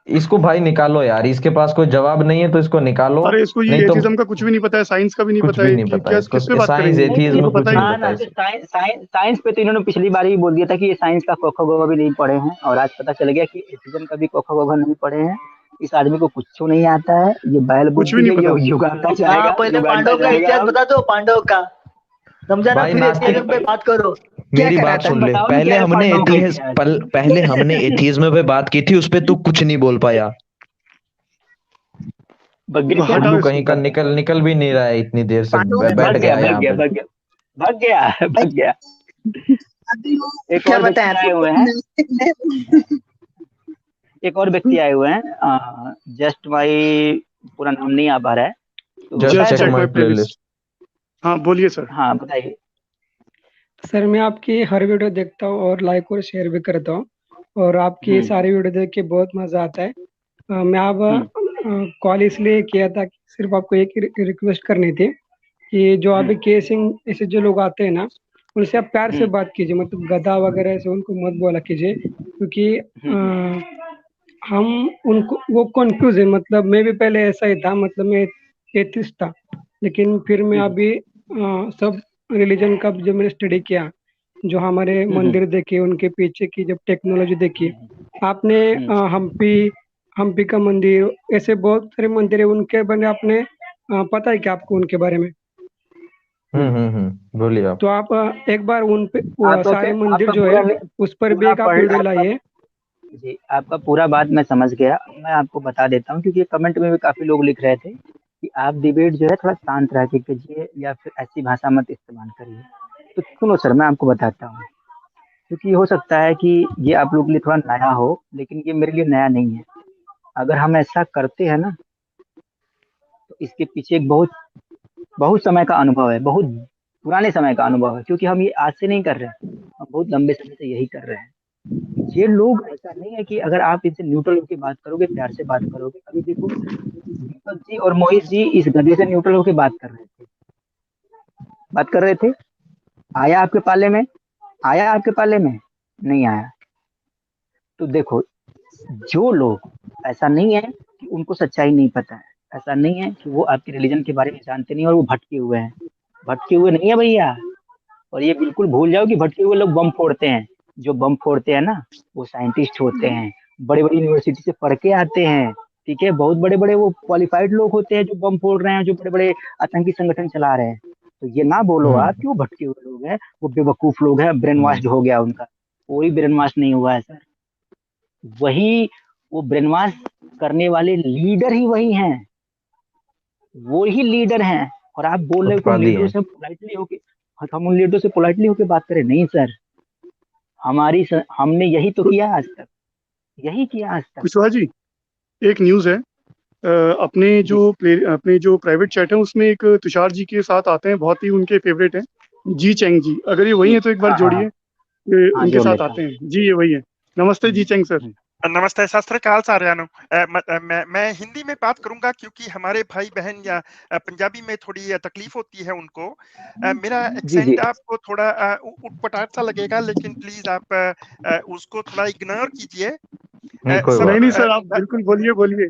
इसको भाई निकालो यार, इसके पास कोई जवाब नहीं है तो इसको निकालो। अरे इसको ये नहीं तो एथिज्म का कुछ भी नहीं पता है, साइंस का भी नहीं कुछ पता भी है नहीं कि पता है क्या, इसको, किस पे बात साइंस करेंगे, नहीं तो ये एथिज्म इनको तो, पता कुछ ही नहीं नहीं। हाँ पता ना, है तो इसे। साइंस पे तो इन्होंने पिछली बार ही बोल दिया था कि ये साइंस का क ख ग घ भी नहीं पढ़े हैं, और आज पता चल गया कि एथिज्म का भी क ख ग घ नहीं पढ़े हैं। इस आदमी को कुछ नहीं आता है, ये बैल कुछ भी बुद्धि नहीं है, पता। ये युगांडा हाँ, जाएगा, पहले युगांडा पांडव का जाएगा इतिहास अब। बता दो, पांडव का। समझा ना, भाई फिर नास्तिक, एथिज्म पे बात करो। क्या मेरी करा बात था? सुन ले, बताओ ना पहले क्या है हमने पांडवों का एथियस इतिहास। पहले हमने एथियज्म पे बात की थी, उस पे तू कुछ नहीं बोल पाया। बग्गे क्या, हटाओ उल्लू इसको। कहीं का निकल निकल भी नहीं रहा है इतनी देर से, पांडवों ने बैठ भाग गया गया भाग यहाँ गया पे। भाग गया भाग गया भाग गया। एक क्या और व्यक्ति बताया आए हुए था? हैं, एक और व्यक्ति आए हुए हैं, जस्ट भाई पूरा नाम नहीं आ पा रहा है, तो जस्ट बताए just check sir. Check my my playlist. Playlist. हाँ बोलिए सर। हाँ बताइए। सर मैं आपकी हर वीडियो देखता हूँ और लाइक और शेयर भी करता हूँ, और आपकी हम्म सारी वीडियो देख के बहुत मजा आता है। मैं हम्म अब कॉल इसलिए किया था कि सिर्फ आपको एक रिक्वेस्ट करनी थी कि जो अभी हम्म केसिंग ऐसे जो लोग आते हैं ना, उनसे आप प्यार से हम्म बात कीजिए, मतलब गधा वगैरह से उनको मत बोला कीजिए, क्योंकि हम्म हम उनको वो कंफ्यूज है। मतलब मैं भी पहले ऐसा ही था, मतलब मैं एथिस्ट था, लेकिन फिर मैं हम्म अभी सब रिलीजन का जब मैंने स्टडी किया, जो हमारे हम्म मंदिर देखे, उनके पीछे की जब टेक्नोलॉजी देखी, आपने हम्पी हम्पी का मंदिर, ऐसे बहुत सारे मंदिर है, उनके बारे में आपने पता है क्या आपको उनके बारे में? बोलिए आप। तो आप एक बार उन पे वो सारे मंदिर आपका जो है पूरा उस पर भी पूरा एक आप पढ़ वीडियो आपका, लाइए। जी आपका पूरा बात मैं समझ गया। मैं आपको बता देता हूँ, क्योंकि कमेंट में भी काफी लोग लिख रहे थे कि आप डिबेट जो है थोड़ा शांत रह के कीजिए, या फिर ऐसी भाषा मत इस्तेमाल करिए। तो सुनो सर, मैं आपको बताता हूँ, क्योंकि हो सकता है कि ये आप लोग के लिए थोड़ा नया हो, लेकिन ये मेरे लिए नया नहीं है। अगर हम ऐसा करते हैं ना, तो इसके पीछे एक बहुत बहुत समय का अनुभव है, बहुत पुराने समय का अनुभव है, क्योंकि हम ये आज से नहीं कर रहे हैं, हम बहुत लंबे समय से यही कर रहे हैं। ये लोग, ऐसा नहीं है कि अगर आप इनसे न्यूट्रल होकर बात करोगे, प्यार से बात करोगे। अभी देखो, दीपक जी और मोहित जी इस गधे से न्यूट्रल होकर बात कर रहे थे। आया आपके पाले में, आया आपके पाले में, नहीं आया। तो देखो, जो लोग, ऐसा नहीं है कि उनको सच्चाई नहीं पता है, ऐसा नहीं है कि वो आपके रिलीजन के बारे में जानते नहीं और वो भटके हुए हैं, भटके हुए नहीं है भैया। और ये बिल्कुल भूल जाओ कि भटके हुए लोग बम फोड़ते हैं। जो बम फोड़ते हैं ना, वो साइंटिस्ट होते हैं, बड़े बड़ी यूनिवर्सिटी से पढ़ के आते हैं। ठीक है, बहुत बड़े बड़े वो क्वालिफाइड लोग होते हैं जो बम फोड़ रहे हैं, जो बड़े बड़े आतंकी संगठन चला रहे हैं। तो ये ना बोलो आप कि वो भटके हुए लोग हैं, वो बेवकूफ लोग हैं, ब्रेन वॉश हो गया उनका। कोई ब्रेन वॉश नहीं हुआ है सर। वही, वो ब्रेन वॉश करने वाले लीडर ही वही हैं, वो ही लीडर हैं। और आप बोल रहे हो कि उन उत्पादी लीडरों है। से पोलाइटली होके, हम उन लीडरों से पोलाइटली होके बात करें? नहीं सर, हमने यही तो किया आज तक, यही किया आज तक। कुशवाहा जी, एक न्यूज़ है। अपने जी अपने जो प्राइवेट चैट है उसमें एक तुषार जी के साथ आते हैं, बहुत ही उनके फेवरेट हैं, जी चैंग जी। अगर ये वही जी है तो एक बार हाँ हाँ जोड़िए। हाँ ये हाँ, उनके जोड़ साथ लेता हूँ। आते हैं जी, ये वही है। नमस्ते जी चैंग सर। हम्म, नमस्ते शास्त्र काल सार्यानु। मैं हिंदी में बात करूंगा क्योंकि हमारे भाई बहन या पंजाबी में थोड़ी तकलीफ होती है उनको। मेरा जी जी एक्सेंट आपको थोड़ा उटपटाट सा लगेगा, लेकिन प्लीज आप उसको थोड़ा इग्नोर कीजिए। नहीं कोई नहीं सब बात नहीं सर, आप बिल्कुल बोलिए बोलिए।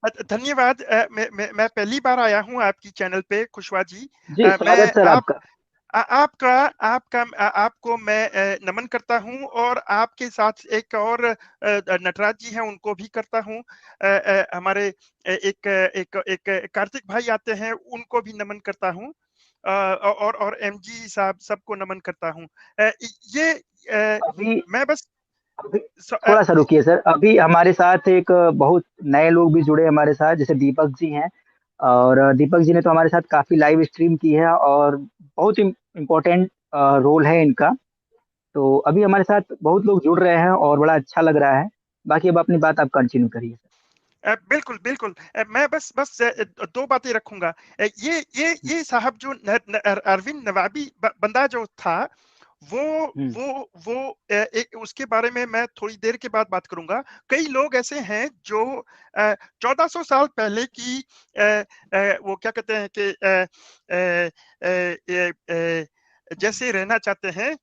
धन्यवाद। मैं पहली बार आया हूँ आपकी चैनल पे खुशवा जी। जी मैं स्वागत सर आपका। आपको मैं नमन करता हूं और आपके साथ एक और नटराज जी हैं उनको भी करता हूं। हमारे एक एक एक कार्तिक भाई आते हैं उनको भी नमन करता हूं। और एमजी साहब सबको नमन करता हूं। ये अभी मैं बस थोड़ा सा रुकिए सर, अभी हमारे साथ एक बहुत नए लोग भी जुड़े हमारे साथ, जैसे दीपक जी हैं। और दीपक जी ने तो हमारे साथ काफी लाइव स्ट्रीम की है और बहुत इम्पोर्टेंट रोल है इनका। तो अभी हमारे साथ बहुत लोग जुड़ रहे हैं और बड़ा अच्छा लग रहा है। बाकी अब अपनी बात आप कंटिन्यू करिए सर। बिल्कुल बिल्कुल। मैं बस दो बातें रखूंगा। ये साहब जो अरविंद नवाबी बंदा जो था वो एक उसके बारे में मैं थोड़ी देर के बाद बात करूंगा। कई लोग ऐसे हैं जो 1400 साल पहले की वो क्या कहते हैं कि जैसे रहना चाहते हैं,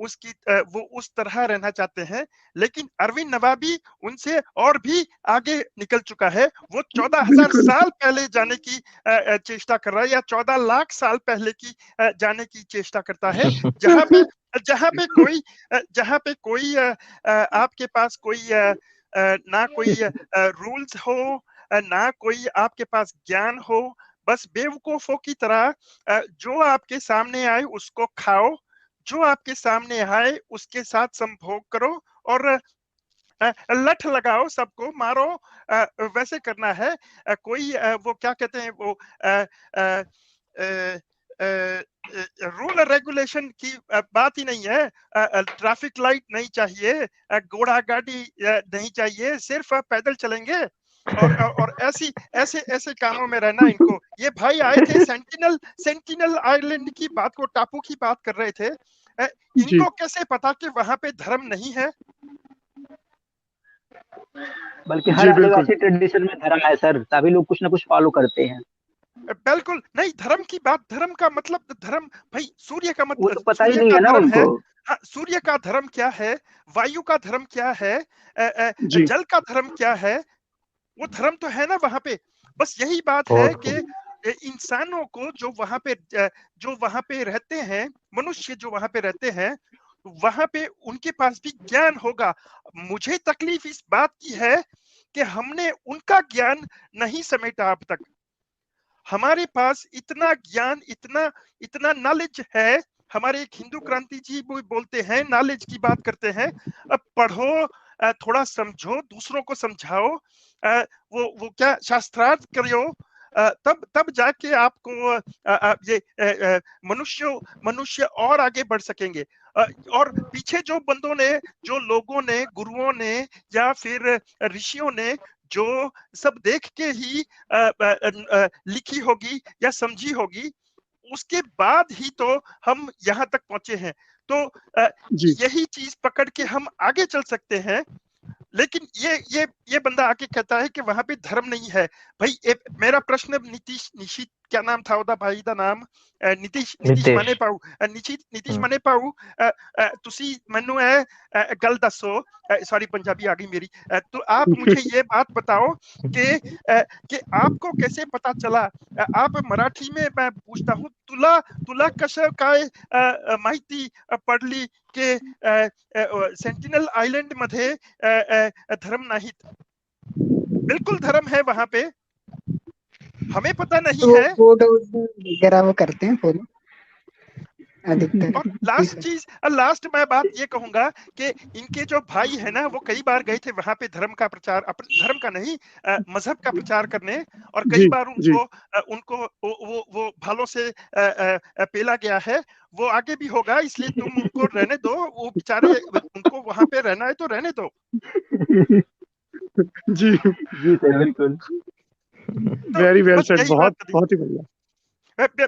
उसकी वो उस तरह रहना चाहते हैं। लेकिन अरविंद नवाबी उनसे और भी आगे निकल चुका है। वो 14,000 बिल्कुल साल पहले जाने की चेष्टा कर रहा है, या 14 लाख साल पहले की जाने की चेष्टा करता है। जहां पे कोई आपके पास कोई ना कोई रूल्स हो, ना कोई आपके पास ज्ञान हो। बस बेवकूफों की तरह जो आपके सामने आए उसको खाओ, जो आपके सामने आए उसके साथ संभोग करो और लठ लगाओ, सबको मारो। वैसे करना है। कोई वो क्या कहते हैं वो रूल रेगुलेशन की बात ही नहीं है। ट्रैफिक लाइट नहीं चाहिए, घोड़ा गाड़ी नहीं चाहिए, सिर्फ पैदल चलेंगे। और ऐसी ऐसे कामों में रहना इनको। ये भाई आए थे सेंटिनल आइलैंड की बात को, टापू की बात कर रहे थे। जी इनको कैसे पता कि वहां पे धर्म नहीं है? बल्कि हर जी बिल्कुल आदिवासी ट्रेडिशन में धर्म है सर, सभी लोग कुछ ना कुछ फॉलो करते हैं। बिल्कुल नहीं। धर्म की बात, धर्म का मतलब धर्म भाई सूर्य का वो तो मतलब पता ही सूर्य नहीं का है ना धर्म है। उनको। हाँ, सूर्य का धर्म क्या है, वायु का धर्म क्या है, जी जल का धर्म क्या है, वो धर्म तो है ना वहां पे। बस यही बात है बहुत कि इंसानों को जो वहां पे रहते हैं, मनुष्य जो वहां पे रहते हैं, वहां पे उनके पास भी ज्ञान होगा। मुझे तकलीफ इस बात की है कि हमने उनका ज्ञान नहीं समेटा अब तक। हमारे पास इतना ज्ञान, इतना इतना नॉलेज है। हमारे एक हिंदू क्रांति जी वो बोलते हैं, नॉलेज की बात करते हैं। अब पढ़ो, थोड़ा समझो, दूसरों को समझाओ, वो क्या शास्त्रार्थ करो, तब जाके आपको ये मनुष्य और आगे बढ़ सकेंगे। और पीछे जो लोगों ने, गुरुओं ने या फिर ऋषियों ने जो सब देख के ही लिखी होगी या समझी होगी, उसके बाद ही तो हम यहाँ तक पहुंचे हैं। तो जी यही चीज पकड़ के हम आगे चल सकते हैं। लेकिन ये बंदा आके कहता है कि वहां पे धर्म नहीं है। भाई मेरा प्रश्न निशीत क्या नाम था ਉਹਦਾ भाई ਦਾ नाम? नीतीश माने पाऊ। नीतीश माने पाऊ, तुसी मैनू गल दसो, सॉरी पंजाबी आ गई मेरी। तो आप मुझे ये बात बताओ कि आपको कैसे पता चला? आप मराठी में, मैं पूछता हूँ, तुला कसं काय माहिती पडली की सेंटिनल आइलैंड मध्ये धर्म नाहीत? बिल्कुल धर्म है वहां पे, हमें पता नहीं तो है। कोड वगैरह वो करते हैं फॉलो अधिकतर। और जी सर। लास्ट मैं बात ये कहूंगा कि इनके जो भाई है ना, वो कई बार गए थे वहां पे धर्म का प्रचार, अपने धर्म का नहीं, मजहब का प्रचार करने। और कई जी बार जी उनको वो भालों से पेला गया है। वो आगे भी होगा, इसलिए तुम उनको रहने दो। वो बेचारे, उनको वहां पे रहना है तो रहने दो। जी जी सर बिल्कुल। तो वेरी वेल बस सेड, यही बात थी। बहुत ही बढ़िया।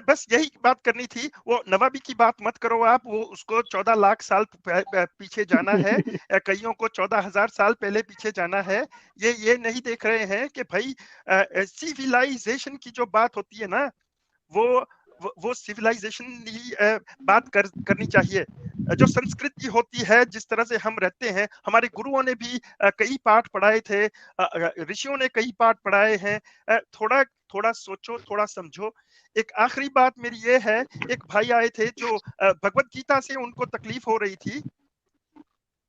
बस यही बात करनी थी। वो नवाबी की बात मत करो आप, वो उसको 14 लाख साल पीछे जाना है। कईयों को 14,000 साल पहले पीछे जाना है। ये नहीं देख रहे हैं कि भाई सिविलाइजेशन की जो बात होती है ना, वो वो सिविलाइजेशन बात करनी चाहिए। जो संस्कृति होती है, जिस तरह से हम रहते हैं, हमारे गुरुओं ने भी कई पाठ पढ़ाए थे, ऋषियों ने कई पाठ पढ़ाए हैं। थोड़ा थोड़ा सोचो, थोड़ा समझो। एक आखिरी बात मेरी ये है, एक भाई आए थे जो भगवत गीता से उनको तकलीफ हो रही थी,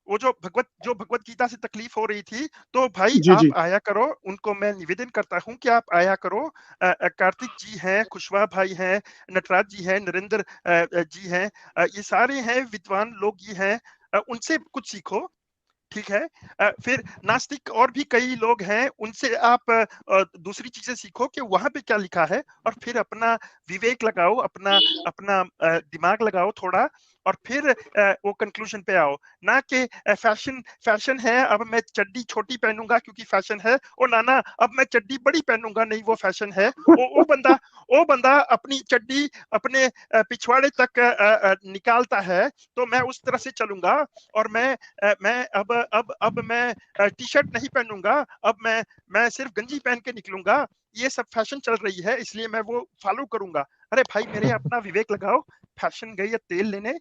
वो जो भगवत गीता से तकलीफ हो रही थी, तो भाई जी जी आप आया करो। उनको मैं निवेदन करता हूं कि आप आया करो। कार्तिक जी हैं, कुशवाहा भाई हैं, नटराज जी हैं, नरेंद्र जी हैं, ये सारे हैं विद्वान लोग ही हैं, उनसे कुछ सीखो। ठीक है। फिर नास्तिक और भी कई लोग हैं, उनसे आप दूसरी चीजें सीखो कि वहां पे क्या लिखा है, और फिर अपना विवेक लगाओ, अपना अपना दिमाग लगाओ थोड़ा, और फिर वो कंक्लूजन पे आओ। ना कि फैशन है, अब मैं चड्डी छोटी पहनूंगा क्योंकि फैशन है, ओ नाना अब मैं चड्डी बड़ी पहनूंगा, नहीं वो फैशन है। वो बंदा अपनी चड्डी अपने पिछवाड़े तक निकालता है, तो मैं उस तरह से चलूंगा। और मैं अब मैं टी शर्ट नहीं पहनूंगा, अब मैं सिर्फ गंजी पहन के निकलूंगा। ये सब फैशन चल रही है, इसलिए मैं वो फॉलो करूंगा। अरे भाई मेरे, अपना विवेक लगाओ। फैशन गई है तेल लेने।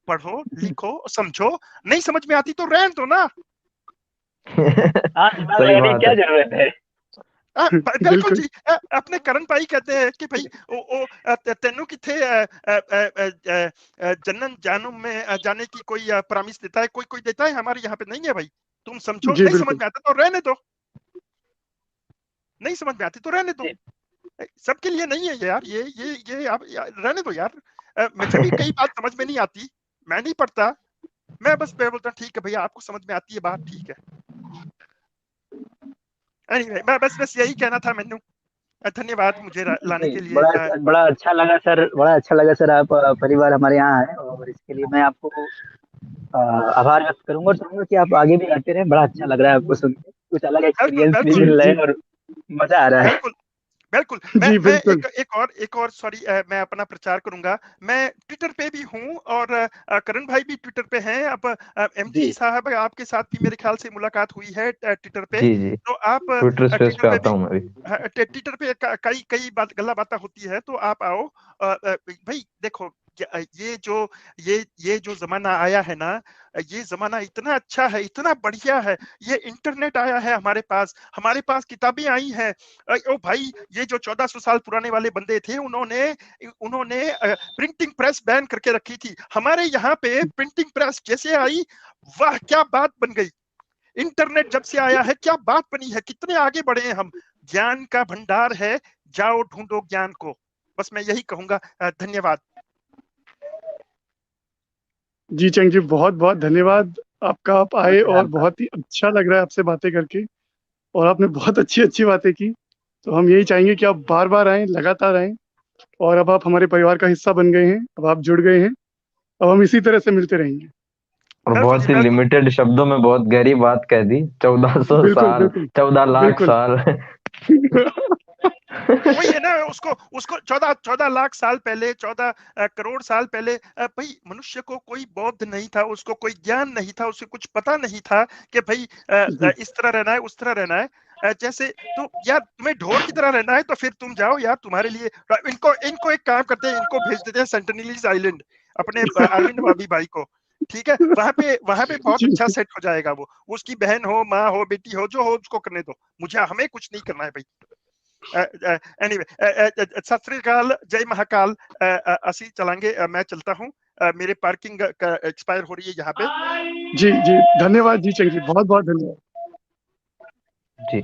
पढ़ो, लिखो, समझो। नहीं समझ में आती तो रहन दो ना। सही बात क्या है। जरूरत है? बिल्कुल बिल्कुल जी। अपने करण भाई कहते हैं कि भाई ओ तेनू किथे जन्नत जानम में जाने की कोई प्रॉमिस देता है? कोई देता है? हमारे यहाँ पे नहीं है भाई। तुम समझो। जी नहीं समझ बिल्कुल में आता तो रहने दो, नहीं समझ में आती तो रहने दो। सबके लिए नहीं है यार, ये आप रहने दो यार। मुझे भी कई बात समझ में नहीं आती, मैं नहीं पढ़ता, मैं बस बोलता ठीक है भैया, आपको समझ में आती है बात, ठीक है। Anyway, मैं बस यही कहना था मैंने। धन्यवाद मुझे लाने के लिए। बड़ा अच्छा लगा सर, बड़ा अच्छा लगा सर। आप परिवार हमारे यहाँ आए, और इसके लिए मैं आपको आभार व्यक्त करूंगा, और चाहूंगा कि आप आगे भी आते रहें। बड़ा अच्छा लग रहा है आपको सुन के, कुछ अलग बिल्कुल एक्सपीरियंस भी जी मिल रहे जी हैं, और मजा आ रहा है। बिल्कुल बिल्कुल। जी मैं बिल्कुल एक और सॉरी, मैं अपना प्रचार करूंगा। मैं ट्विटर पे भी हूं, और करण भाई भी ट्विटर पे हैं। अब एमजी जी साहब, आपके साथ भी मेरे ख्याल से मुलाकात हुई है ट्विटर पे। जी जी, तो आप ट्विटर स्पेस ट्विटर पे पे आता भी, हूँ मैं भी। ट्विटर पे कई गल्ला बातें होती है, तो आप आओ। भाई देखो, ये जो जमाना आया है ना, ये जमाना इतना अच्छा है, इतना बढ़िया है। ये इंटरनेट आया है हमारे पास किताबें आई हैं। ओ भाई, ये जो 1400 साल पुराने वाले बंदे थे, उन्होंने प्रिंटिंग प्रेस बैन करके रखी थी। हमारे यहाँ पे प्रिंटिंग प्रेस जैसे आई, वाह क्या बात बन गई। इंटरनेट जब से आया है, क्या बात बनी है, कितने आगे बढ़े हैं हम। ज्ञान का भंडार है, जाओ ढूंढो ज्ञान को। बस मैं यही कहूंगा। धन्यवाद। जी चंग जी, बहुत बहुत धन्यवाद आपका। आप आए नमस्कार और आपका। बहुत ही अच्छा लग रहा है आपसे बातें करके, और आपने बहुत अच्छी अच्छी बातें की। तो हम यही चाहेंगे कि आप बार बार आएं, लगातार आएं। और अब आप हमारे परिवार का हिस्सा बन गए हैं, अब आप जुड़ गए हैं। अब हम इसी तरह से मिलते रहेंगे। और बिल्कुल जी, बहुत ही बिल्कुल लिमिटेड शब्दों में बहुत गहरी बात कह दी। 1400 बिल्कुल साल, बिल्कुल 14 लाख बिल्कुल साल। वही है ना। उसको 14 लाख साल पहले, 14 करोड़ साल पहले, भाई मनुष्य को कोई बौद्ध नहीं था, उसको कोई ज्ञान नहीं था, उसे कुछ पता नहीं था कि भाई जी इस तरह रहना है, उस तरह रहना है। जैसे तो यार, तुम्हें ढोर की तरह रहना है तो फिर तुम जाओ यार, तुम्हारे लिए इनको एक काम करते हैं, इनको भेज देते हैं सेंटिनलीज आइलैंड, अपने अरविंद भाभी भाई को। ठीक है, वहां पे बहुत अच्छा जी सेट हो जाएगा। वो उसकी बहन हो, माँ हो, बेटी हो, जो हो उसको करने दो, हमें कुछ नहीं करना है भाई। एनीवे, सत श्री अकाल, जय महाकाल। ਅਸੀਂ चलांगे, मैं चलता हूँ। मेरे पार्किंग एक्सपायर हो रही है यहाँ पे। जी जी, धन्यवाद जी चंग जी, बहुत बहुत धन्यवाद। जी।